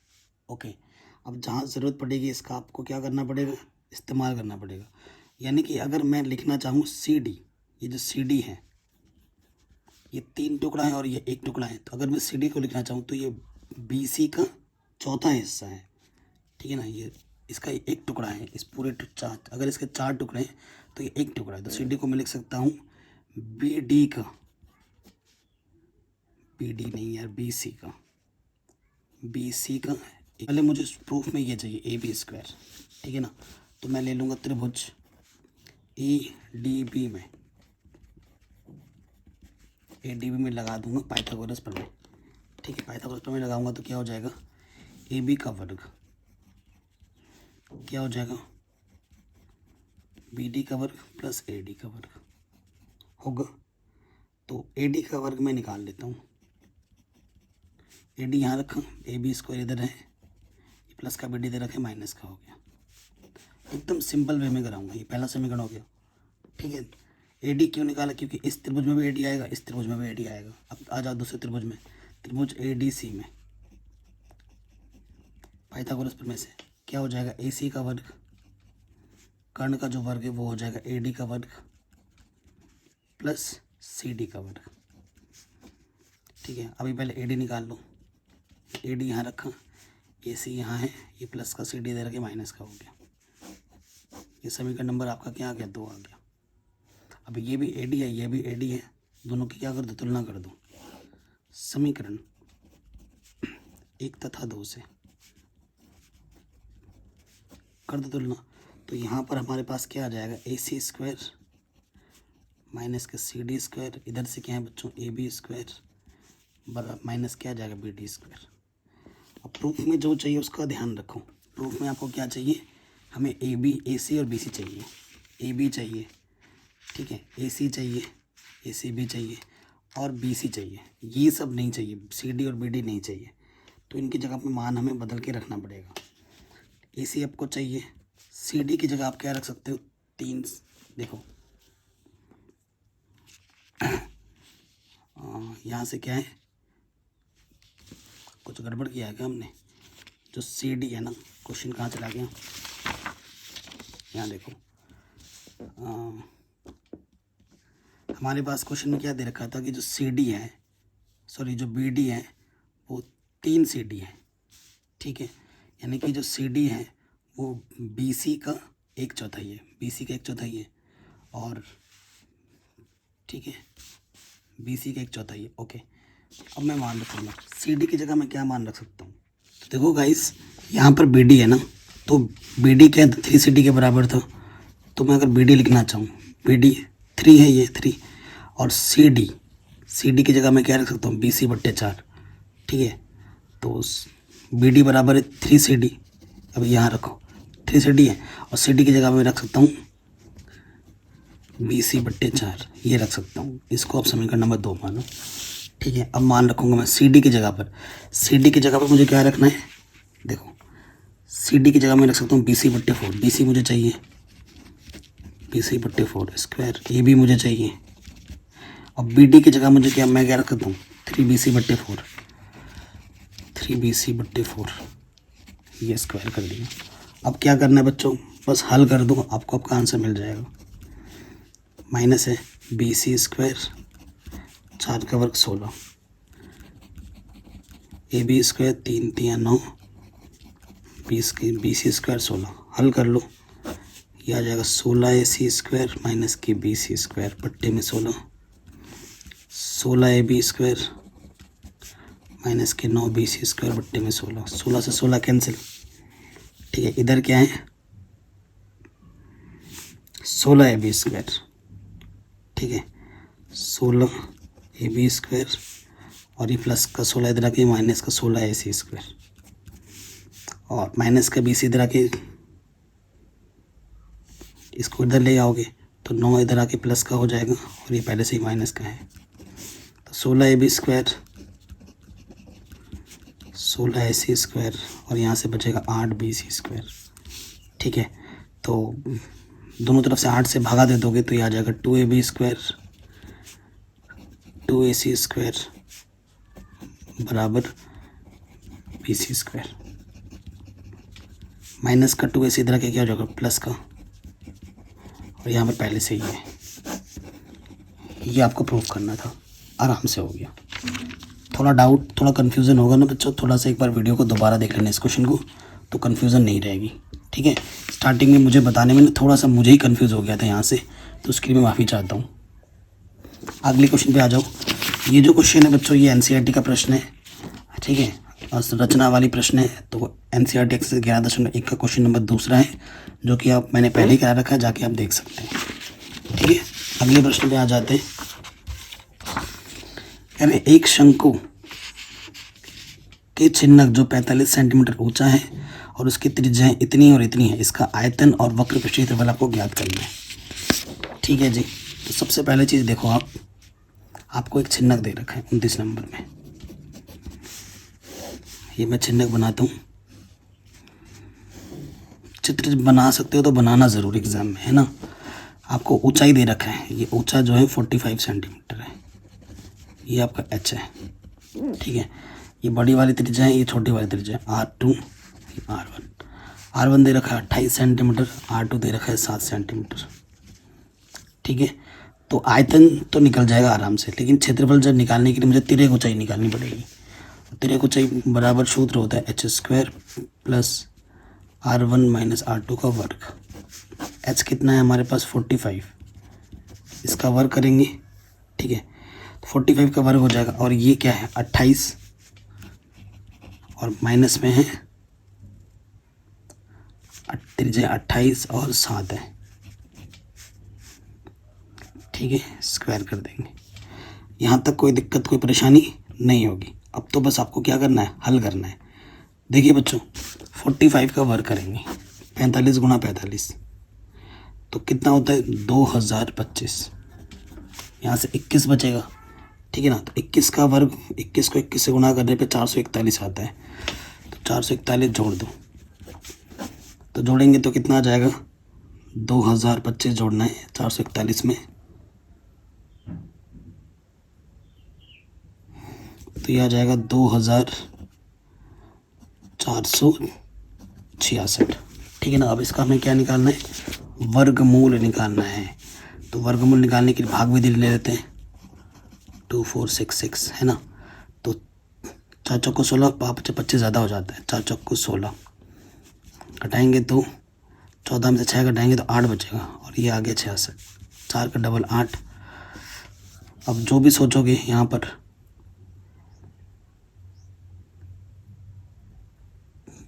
ओके, अब जहाँ ज़रूरत पड़ेगी इसका आपको क्या करना पड़ेगा, इस्तेमाल करना पड़ेगा। यानी कि अगर मैं लिखना चाहूँ CD, ये जो CD है ये 3 टुकड़ा है और ये 1 टुकड़ा है। तो अगर मैं CD को लिखना चाहूँ तो ये BC का चौथा हिस्सा है। ठीक है ना, ये इसका 1 टुकड़ा है, इस पूरे 4, अगर इसके 4 टुकड़े हैं तो ये 1 टुकड़ा है। तो CD को मैं लिख सकता हूँ BD का, BD नहीं यार, BC का पहले मुझे प्रूफ में ये चाहिए AB स्क्वायर। ठीक है ना, तो मैं ले लूँगा त्रिभुज ADB में लगा दूंगा पाइथागोरस प्रमेय। ठीक है, पाइथागोरस प्रमेय लगाऊंगा तो क्या हो जाएगा, AB का वर्ग क्या हो जाएगा, BD का वर्ग प्लस AD का वर्ग होगा। तो AD का वर्ग मैं निकाल लेता हूँ, AD यहाँ रखा, AB स्क्वायर इधर है, प्लस का BD इधर रखे, माइनस का हो गया। एकदम सिंपल वे में कराऊंगा, ये पहला समीकरण हो गया। ठीक है, AD क्यों निकाला, क्योंकि इस त्रिभुज में भी AD आएगा, इस त्रिभुज में भी AD आएगा। अब आ जाओ दूसरे त्रिभुज में, त्रिभुज ADC में। पाइथागोरस प्रमेय से क्या हो जाएगा, AC का वर्ग, कर्ण का जो वर्ग है वो हो जाएगा AD का वर्ग प्लस CD का वर्ग। ठीक है, अभी पहले AD निकाल लो। AD यहाँ रखा, AC यहाँ है, ये प्लस का CD दे रखे माइनस का हो गया। ये समीकरण नंबर आपका क्या आ गया, 2 आ गया। अब ये भी AD है, ये भी AD है, दोनों की क्या कर दो, तुलना कर दो। समीकरण 1 तथा 2 से कर दो तुलना, तो यहाँ पर हमारे पास क्या आ जाएगा, AC स्क्वायर माइनस का CD स्क्वायर, इधर से क्या है बच्चों, AB स्क्वायर बराबर माइनस क्या आ जाएगा, BD स्क्वायर। अब प्रूफ में जो चाहिए उसका ध्यान रखो। प्रूफ में आपको क्या चाहिए, हमें AB, AC और BC चाहिए। AB चाहिए, ठीक है, AC चाहिए, AC भी चाहिए और BC चाहिए। ये सब नहीं चाहिए, CD और BD नहीं चाहिए, तो इनकी जगह पे मान हमें बदल के रखना पड़ेगा। AC आपको चाहिए, CD की जगह आप क्या रख सकते हो, 3। देखो यहाँ से क्या है, कुछ गड़बड़ किया है क्या हमने, जो CD है ना, क्वेश्चन कहाँ चला गया, यहाँ देखो हमारे पास क्वेश्चन में क्या दे रखा था कि जो CD है, सॉरी जो BD है वो 3 CD है। ठीक है, यानी कि जो CD है वो BC का 1/4 है, BC का 1/4 है, और ठीक है BC का 1/4 है। ओके, अब मैं मान रखूँगा CD की जगह मैं क्या मान रख सकता हूँ, तो देखो गाइस यहाँ पर BD है ना, तो BD क्या 3 CD के बराबर था, तो मैं अगर BD लिखना चाहूँ, BD 3 है, ये 3, और CD की जगह मैं क्या रख सकता हूँ, BC/4। ठीक है, तो BD बराबर है 3 CD, अब यहाँ रखो 3 CD है, और CD की जगह मैं रख सकता हूँ BC/4, ये रख सकता हूँ। इसको अब समीकरण नंबर 2 मानो। ठीक है, अब मान रखूँगा मैं CD की जगह पर, CD की जगह पर मुझे क्या रखना है, देखो CD की जगह मैं रख सकता हूँ BC/4, BC मुझे चाहिए, BC/4 स्क्वायर, ये भी मुझे चाहिए, और BD की जगह मुझे क्या, मैं क्या रख सकता हूँ 3BC/4, 3BC/4, ये स्क्वायर कर दिया। अब क्या करना है बच्चों, बस हल कर दो, आपको आपका आंसर मिल जाएगा। माइनस है BC स्क्वायर, 4 का वर्ग 16, AB स्क्वायर 3 3 9, 20 की BC स्क्वायर 16, हल कर लो, ये आ जाएगा 16 AC स्क्वायर माइनस के BC स्क्वायर बट्टे में 16, 16 AB स्क्वायर माइनस के 9 BC स्क्वायर बट्टे में 16, 16 से 16 कैंसिल। ठीक है, इधर क्या है 16 AB स्क्वायर, ठीक है 16 AB स्क्वायर, और ये प्लस का 16 इधर आके माइनस का 16 AC स्क्वायर, और माइनस का BC इधर आके इसको इधर ले आओगे तो 9 इधर आके प्लस का हो जाएगा, और ये पहले से ही माइनस का है, तो 16 AB स्क्वायर 16 AC स्क्वायर, और यहाँ से बचेगा 8 BC स्क्वायर। ठीक है, तो दोनों तरफ से 8 से भागा दे दोगे तो ये आ जाएगा 2 AB स्क्वायर 2 AC स्क्वायर बराबर BC स्क्वायर, माइनस का 2 AC इधर के क्या हो जाएगा प्लस का, और यहाँ पर पहले से ही है, ये आपको प्रूफ करना था, आराम से हो गया। थोड़ा डाउट, थोड़ा कन्फ्यूज़न होगा ना बच्चों, थोड़ा सा एक बार वीडियो को दोबारा देख लेना इस क्वेश्चन को, तो कन्फ्यूज़न नहीं रहेगी। ठीक है, स्टार्टिंग में मुझे बताने में थोड़ा सा मुझे ही कन्फ्यूज़ हो गया था यहाँ से, तो उसके लिए मैं माफ़ी चाहता हूँ। अगले क्वेश्चन पे आ जाओ। ये जो क्वेश्चन है बच्चों ये NCERT का प्रश्न है, ठीक है, और रचना वाली प्रश्न है, तो NCERT एक्सरसाइज 11.1 का क्वेश्चन नंबर 2 है, जो कि आप मैंने पहले ही करा रखा है, जाके आप देख सकते हैं। ठीक है, अगले प्रश्न पे आ जाते हैं। यानी एक शंकु के चिन्हक जो 45 सेंटीमीटर ऊंचा है और उसकी त्रिज्याएं इतनी और इतनी है, इसका आयतन और वक्र क्षेत्रफल आपको ज्ञात करना है। ठीक है जी, तो सबसे पहले चीज़ देखो, आपको एक चिन्हक दे रखा है 29 नंबर में, ये मैं चिन्हक बनाता हूँ। चित्र बना सकते हो तो बनाना ज़रूर एग्ज़ाम में, है ना। आपको ऊंचाई दे रखा है, ये ऊंचा जो है 45 सेंटीमीटर है, ये आपका h है। ठीक है, ये बड़ी वाली त्रिज्या है, ये छोटी वाली त्रिज्या R2, R1 दे रखा है 28 सेंटीमीटर, R2 दे रखा है 7 सेंटीमीटर। ठीक है, तो आयतन तो निकल जाएगा आराम से, लेकिन क्षेत्रफल जब निकालने के लिए मुझे तिर्यक ऊंचाई निकालनी पड़ेगी। तिर्यक ऊंचाई बराबर सूत्र होता है h² plus R1 minus R2 का वर्ग। h कितना है हमारे पास 45, इसका वर्ग करेंगे। ठीक है, तो 45 का वर्ग हो जाएगा, और ये क्या है 28 और माइनस में है त्रिज्या 28 और 7 है। ठीक है, स्क्वायर कर देंगे। यहाँ तक कोई दिक्कत कोई परेशानी नहीं होगी। अब तो बस आपको क्या करना है, हल करना है। देखिए बच्चों, 45 का वर्ग करेंगे 45 गुणा 45, तो कितना होता है 2025। यहाँ से 21 बचेगा। ठीक है ना, तो 21 का वर्ग 21 को 21 से गुणा करने पे 441 आता है, तो 441 जोड़ दो, तो जोड़ेंगे तो कितना आ जाएगा 2025 जोड़ना है 441 में, तो यह आ जाएगा 2466। ठीक है ना, अब इसका हमें क्या निकालना है, वर्गमूल निकालना है। तो वर्गमूल निकालने के लिए भाग विधि ले लेते हैं, 2466 है ना। तो 4 चौको 16, 5 25 ज़्यादा हो जाता है, 4 चौको 16 घटाएंगे तो 14 में से 6 घटाएंगे तो 8 बचेगा, और ये आ गया 66, 4 का डबल 8। अब जो भी सोचोगे यहाँ पर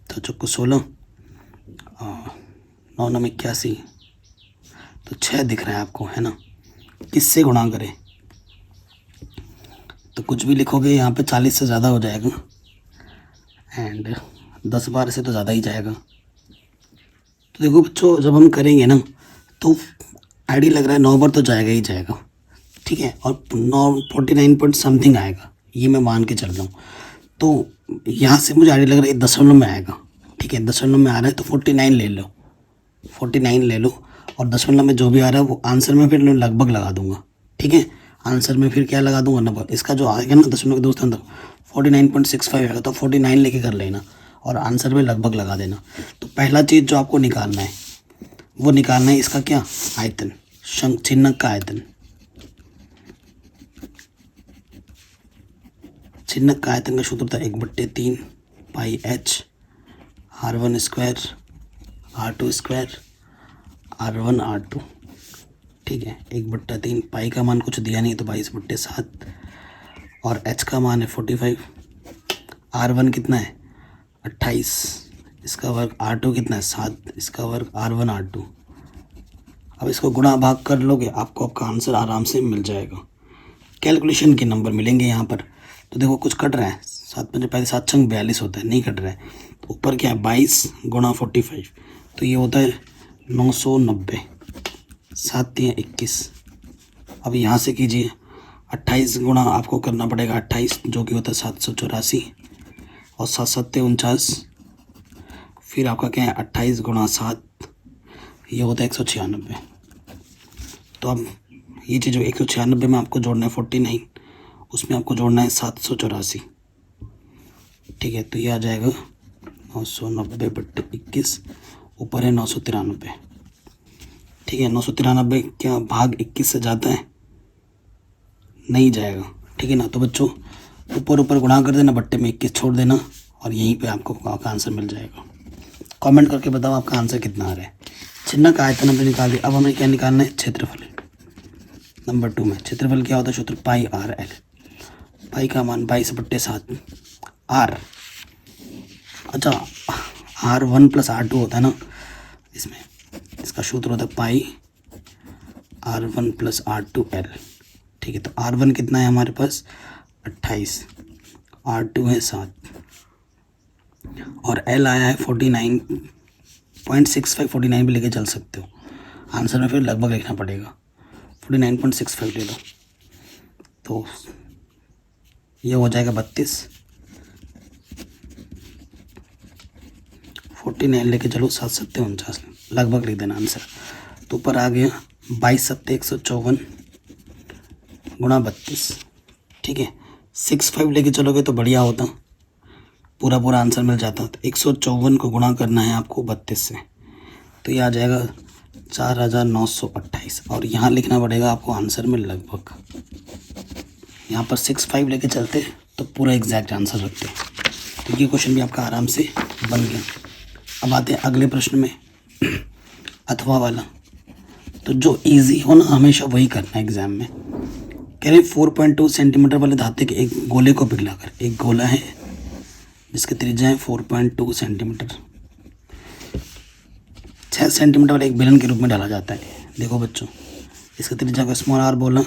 4 चौको 16, 9 9 81, तो 6 दिख रहा है आपको है ना। किससे गुणा करें, तो कुछ भी लिखोगे यहाँ पे 40 से ज़्यादा हो जाएगा, एंड 10 12 से तो ज़्यादा ही जाएगा। तो देखो बच्चों, जब हम करेंगे ना तो आईडी लग रहा है 9 बार तो जाएगा ही जाएगा। ठीक है, और 49 पॉइंट समथिंग आएगा, ये मैं मान के चल रहा हूँ। तो यहाँ से मुझे आईडी लग रहा है दशमलव में आएगा। ठीक है, दशमलव में आ रहा है तो 49 ले लो, 49 ले लो, और दशमलव में जो भी आ रहा है वो आंसर में फिर लगभग लगा दूंगा। ठीक है, आंसर में फिर क्या लगा दूंगा नंबर, इसका जो आएगा ना दशमलव के दोस्त अंदर 49.65 आएगा, तो 49 लेके कर लेना और आंसर में लगभग लगा देना। तो पहला चीज़ जो आपको निकालना है वो निकालना है इसका क्या, आयतन, शंख चिन्हक का आयतन। चिन्हक का आयतन का सूत्र होता है 1/3 पाई h R1 square R2 square R1 R2। ठीक है, 1/3 पाई का मान कुछ दिया नहीं तो 22/7, और h का मान है 45, R1 कितना है 28, इसका वर्ग R2 कितना है 7, इसका वर्ग R1 R2। अब इसको गुणा भाग कर लोगे, आपको आपका आंसर आराम से मिल जाएगा। कैलकुलेशन के नंबर मिलेंगे यहाँ पर। तो देखो कुछ कट रहा है, 7 5 पहले 7 छंग 42 होता है, नहीं कट रहा है। तो ऊपर क्या है 22 गुणा 45, तो ये होता है 990, 7 3 21। अब यहाँ से कीजिए 28 गुणा आपको करना पड़ेगा 28, जो कि होता है 784, और 7 7 49, फिर आपका क्या है 28 गुणा 7, ये होता है 196। तो अब ये चीज़ 196 में आपको जोड़ना है 49, उसमें आपको जोड़ना है 784। ठीक है, तो ये आ जाएगा 990/21, ऊपर है 993। ठीक है, 993 क्या भाग 21 से जाता है, नहीं जाएगा। ठीक है ना, तो बच्चों ऊपर ऊपर गुणा कर देना, बट्टे में 21 छोड़ देना, और यहीं पे आपको आपका आंसर मिल जाएगा। कमेंट करके बताओ आपका आंसर कितना आ रहा है। चिन्ह का आयतन हमने निकाल दिया, अब हमें क्या निकालना है, क्षेत्रफल। नंबर 2 में क्षेत्रफल क्या होता है, सूत्र पाई आर एल। पाई का मान 22/7 आर, अच्छा R1 + R2 होता है ना इसमें, इसका सूत्र होता है पाई R1 + R2 L। ठीक है, तो R1 कितना है हमारे पास 28, R2 है 7, और L आया है 49.65, 49 भी लेके चल सकते हो, आंसर में फिर लगभग लिखना पड़ेगा, 49.65 ले लो, तो ये हो जाएगा 32, 49 लेके चलो 7 7 49, लगभग लिख देना आंसर। तो ऊपर आ गया 22 7 154 गुणा 32। ठीक है, 65 लेके चलोगे तो बढ़िया होता, पूरा पूरा आंसर मिल जाता। तो 154 को गुणा करना है आपको 32 से, तो ये आ जाएगा 4928। और यहाँ लिखना पड़ेगा आपको आंसर में लगभग, यहाँ पर 65 लेके चलते तो पूरा एग्जैक्ट आंसर रखते। तो ये क्वेश्चन भी आपका आराम से बन गया। अब आते हैं अगले प्रश्न में, अथवा वाला। तो जो इजी हो ना हमेशा वही करना है एग्जाम में। कह रहे 4.2 सेंटीमीटर वाले धातु के एक गोले को पिघलाकर, एक गोला है जिसकी त्रिज्या है 4.2 सेंटीमीटर, 6 सेंटीमीटर वाले एक बेलन के रूप में डाला जाता है। देखो बच्चों, इसकी त्रिज्या को स्मॉल आर बोला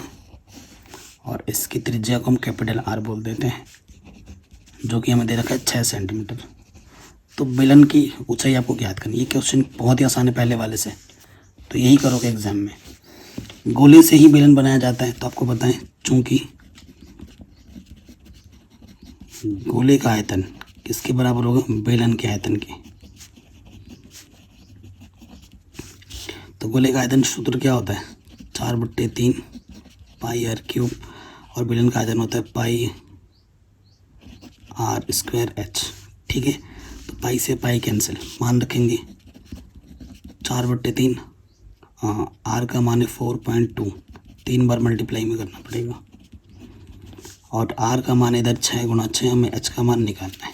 और इसकी त्रिज्या को हम कैपिटल आर बोल देते हैं, जो कि हमें दे रखा है 6 सेंटीमीटर। तो बेलन की ऊंचाई आपको ज्ञात करनी। ये क्वेश्चन बहुत ही आसान है पहले वाले से, तो यही करोगे एग्जाम में। गोले से ही बेलन बनाया जाता है, तो आपको बताएं चूंकि गोले का आयतन किसके बराबर होगा, बेलन के आयतन के। तो गोले का आयतन सूत्र क्या होता है, 4/3 पाई आर क्यूब, और बेलन का आयतन होता है पाई आर स्क्वायर एच। ठीक है, तो पाई से पाई कैंसिल, मान रखेंगे 4/3, आर का मान है 4.2, 3 बार मल्टीप्लाई में करना पड़ेगा, और आर का मान इधर 6 गुणा 6, हमें एच का मान निकालना है।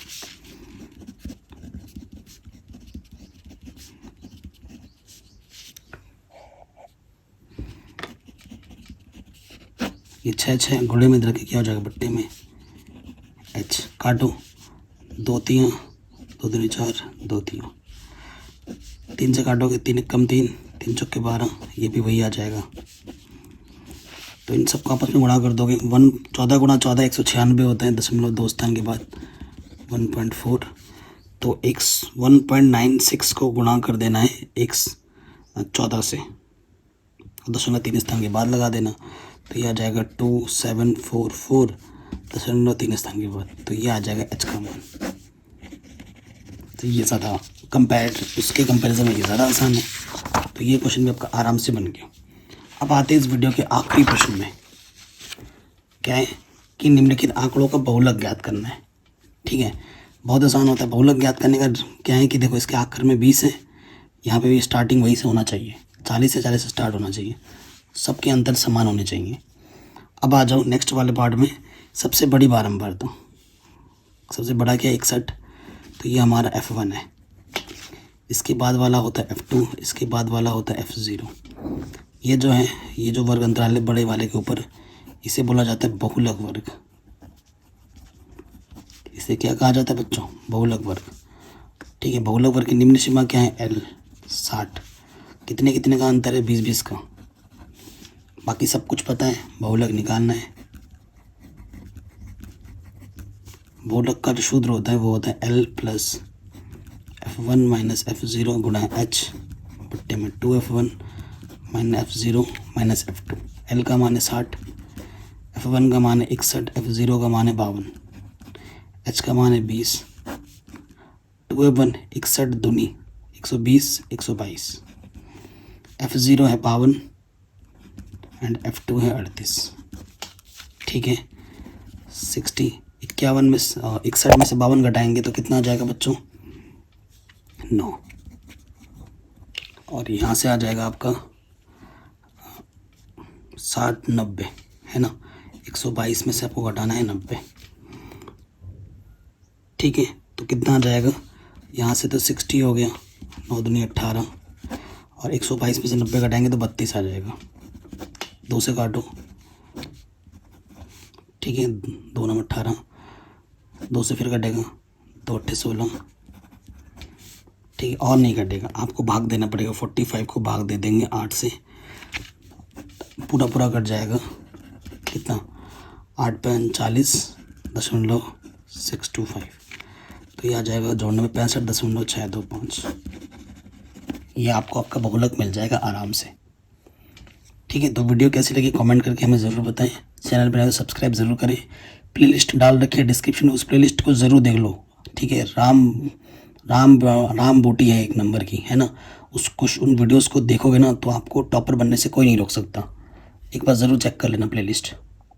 ये 6 गुणे में इधर के क्या हो जाएगा, बट्टे में एच। काटो, 2 3 2 दूनी 4, 2 3 3 से काटोगे 3 कम 3, 3 चौके 12, ये भी वही आ जाएगा। तो इन सबको आपस में गुणा कर दोगे, 14 गुणा 14 196 होता है, 0.2 स्थान के बाद 1.4। तो 1.96 को गुणा कर देना है 14 से, 0.3 स्थान के बाद लगा देना, तो ये आ जाएगा 2744, 0.3 स्थान के बाद, तो ये आ जाएगा एच का मान। तो ये ज़्यादा उसके कंपैरिजन में ये ज़्यादा आसान है। तो ये क्वेश्चन भी आपका आराम से बन गया। अब आते हैं इस वीडियो के आखिरी प्रश्न में। क्या है कि निम्नलिखित आंकड़ों का बहुलक ज्ञात करना है। ठीक है, बहुत आसान होता है बहुलक ज्ञात करने का। क्या है कि देखो, इसके आखिर में 20 है, यहाँ पे भी स्टार्टिंग वही से होना चाहिए, 40 से 40 से स्टार्ट होना चाहिए, सबके अंतर समान होने चाहिए। अब आ जाओ नेक्स्ट वाले पार्ट में, सबसे बड़ी बारंबार। तो सबसे बड़ा क्या है, 61, तो ये हमारा F1 है। इसके बाद वाला होता है F2, इसके बाद वाला होता है F0। ये जो है, ये जो वर्ग अंतराल है बड़े वाले के ऊपर, इसे बोला जाता है बहुलक वर्ग। इसे क्या कहा जाता है बच्चों, बहुलक वर्ग। ठीक है, बहुलक वर्ग की निम्न सीमा क्या है, L 60। कितने कितने का अंतर है, 20-20 का। बाकी सब कुछ पता है, बहुलक निकालना है। बहुलक का जो सूत्र होता है वो होता है L plus F1 minus F0 गुणा H बट्टे में 2F1 minus F0 minus F2। L का मान है 60, F1 का मान है 61, F0 का मान है 52, H का मान है 20। 2F1 61 दूनी 120, 122, F0 है 52 एंड F2 है 38। ठीक है, 51 में 61 में से 52 घटाएंगे तो कितना आ जाएगा बच्चों, 9। और यहाँ से आ जाएगा आपका 60 90, है ना। 122 में से आपको घटाना है 90। ठीक है, तो कितना आ जाएगा, यहाँ से तो 60 हो गया, 9 दूनी 18, और 122 में से 90 घटाएंगे तो 32 आ जाएगा। 2 से काटो, ठीक है, 2 9 18, 2 से फिर कटेगा, 2 8 16। ठीक है, और नहीं कटेगा, आपको भाग देना पड़ेगा। 45 को भाग दे देंगे 8 से, पूरा पूरा कट जाएगा। कितना, 8 × 40.625। तो ये आ जाएगा जोड़ने में 65.625। ये आपको आपका बहुलक मिल जाएगा आराम से। ठीक है, तो वीडियो कैसी लगी कमेंट करके हमें ज़रूर बताएं। चैनल पर सब्सक्राइब ज़रूर करें। प्लेलिस्ट डाल रखी है डिस्क्रिप्शन में, उस प्लेलिस्ट को ज़रूर देख लो। ठीक है, राम बोटी है 1 नंबर की, है ना। उन वीडियोस को देखोगे ना तो आपको टॉपर बनने से कोई नहीं रोक सकता। एक बार ज़रूर चेक कर लेना प्लेलिस्ट।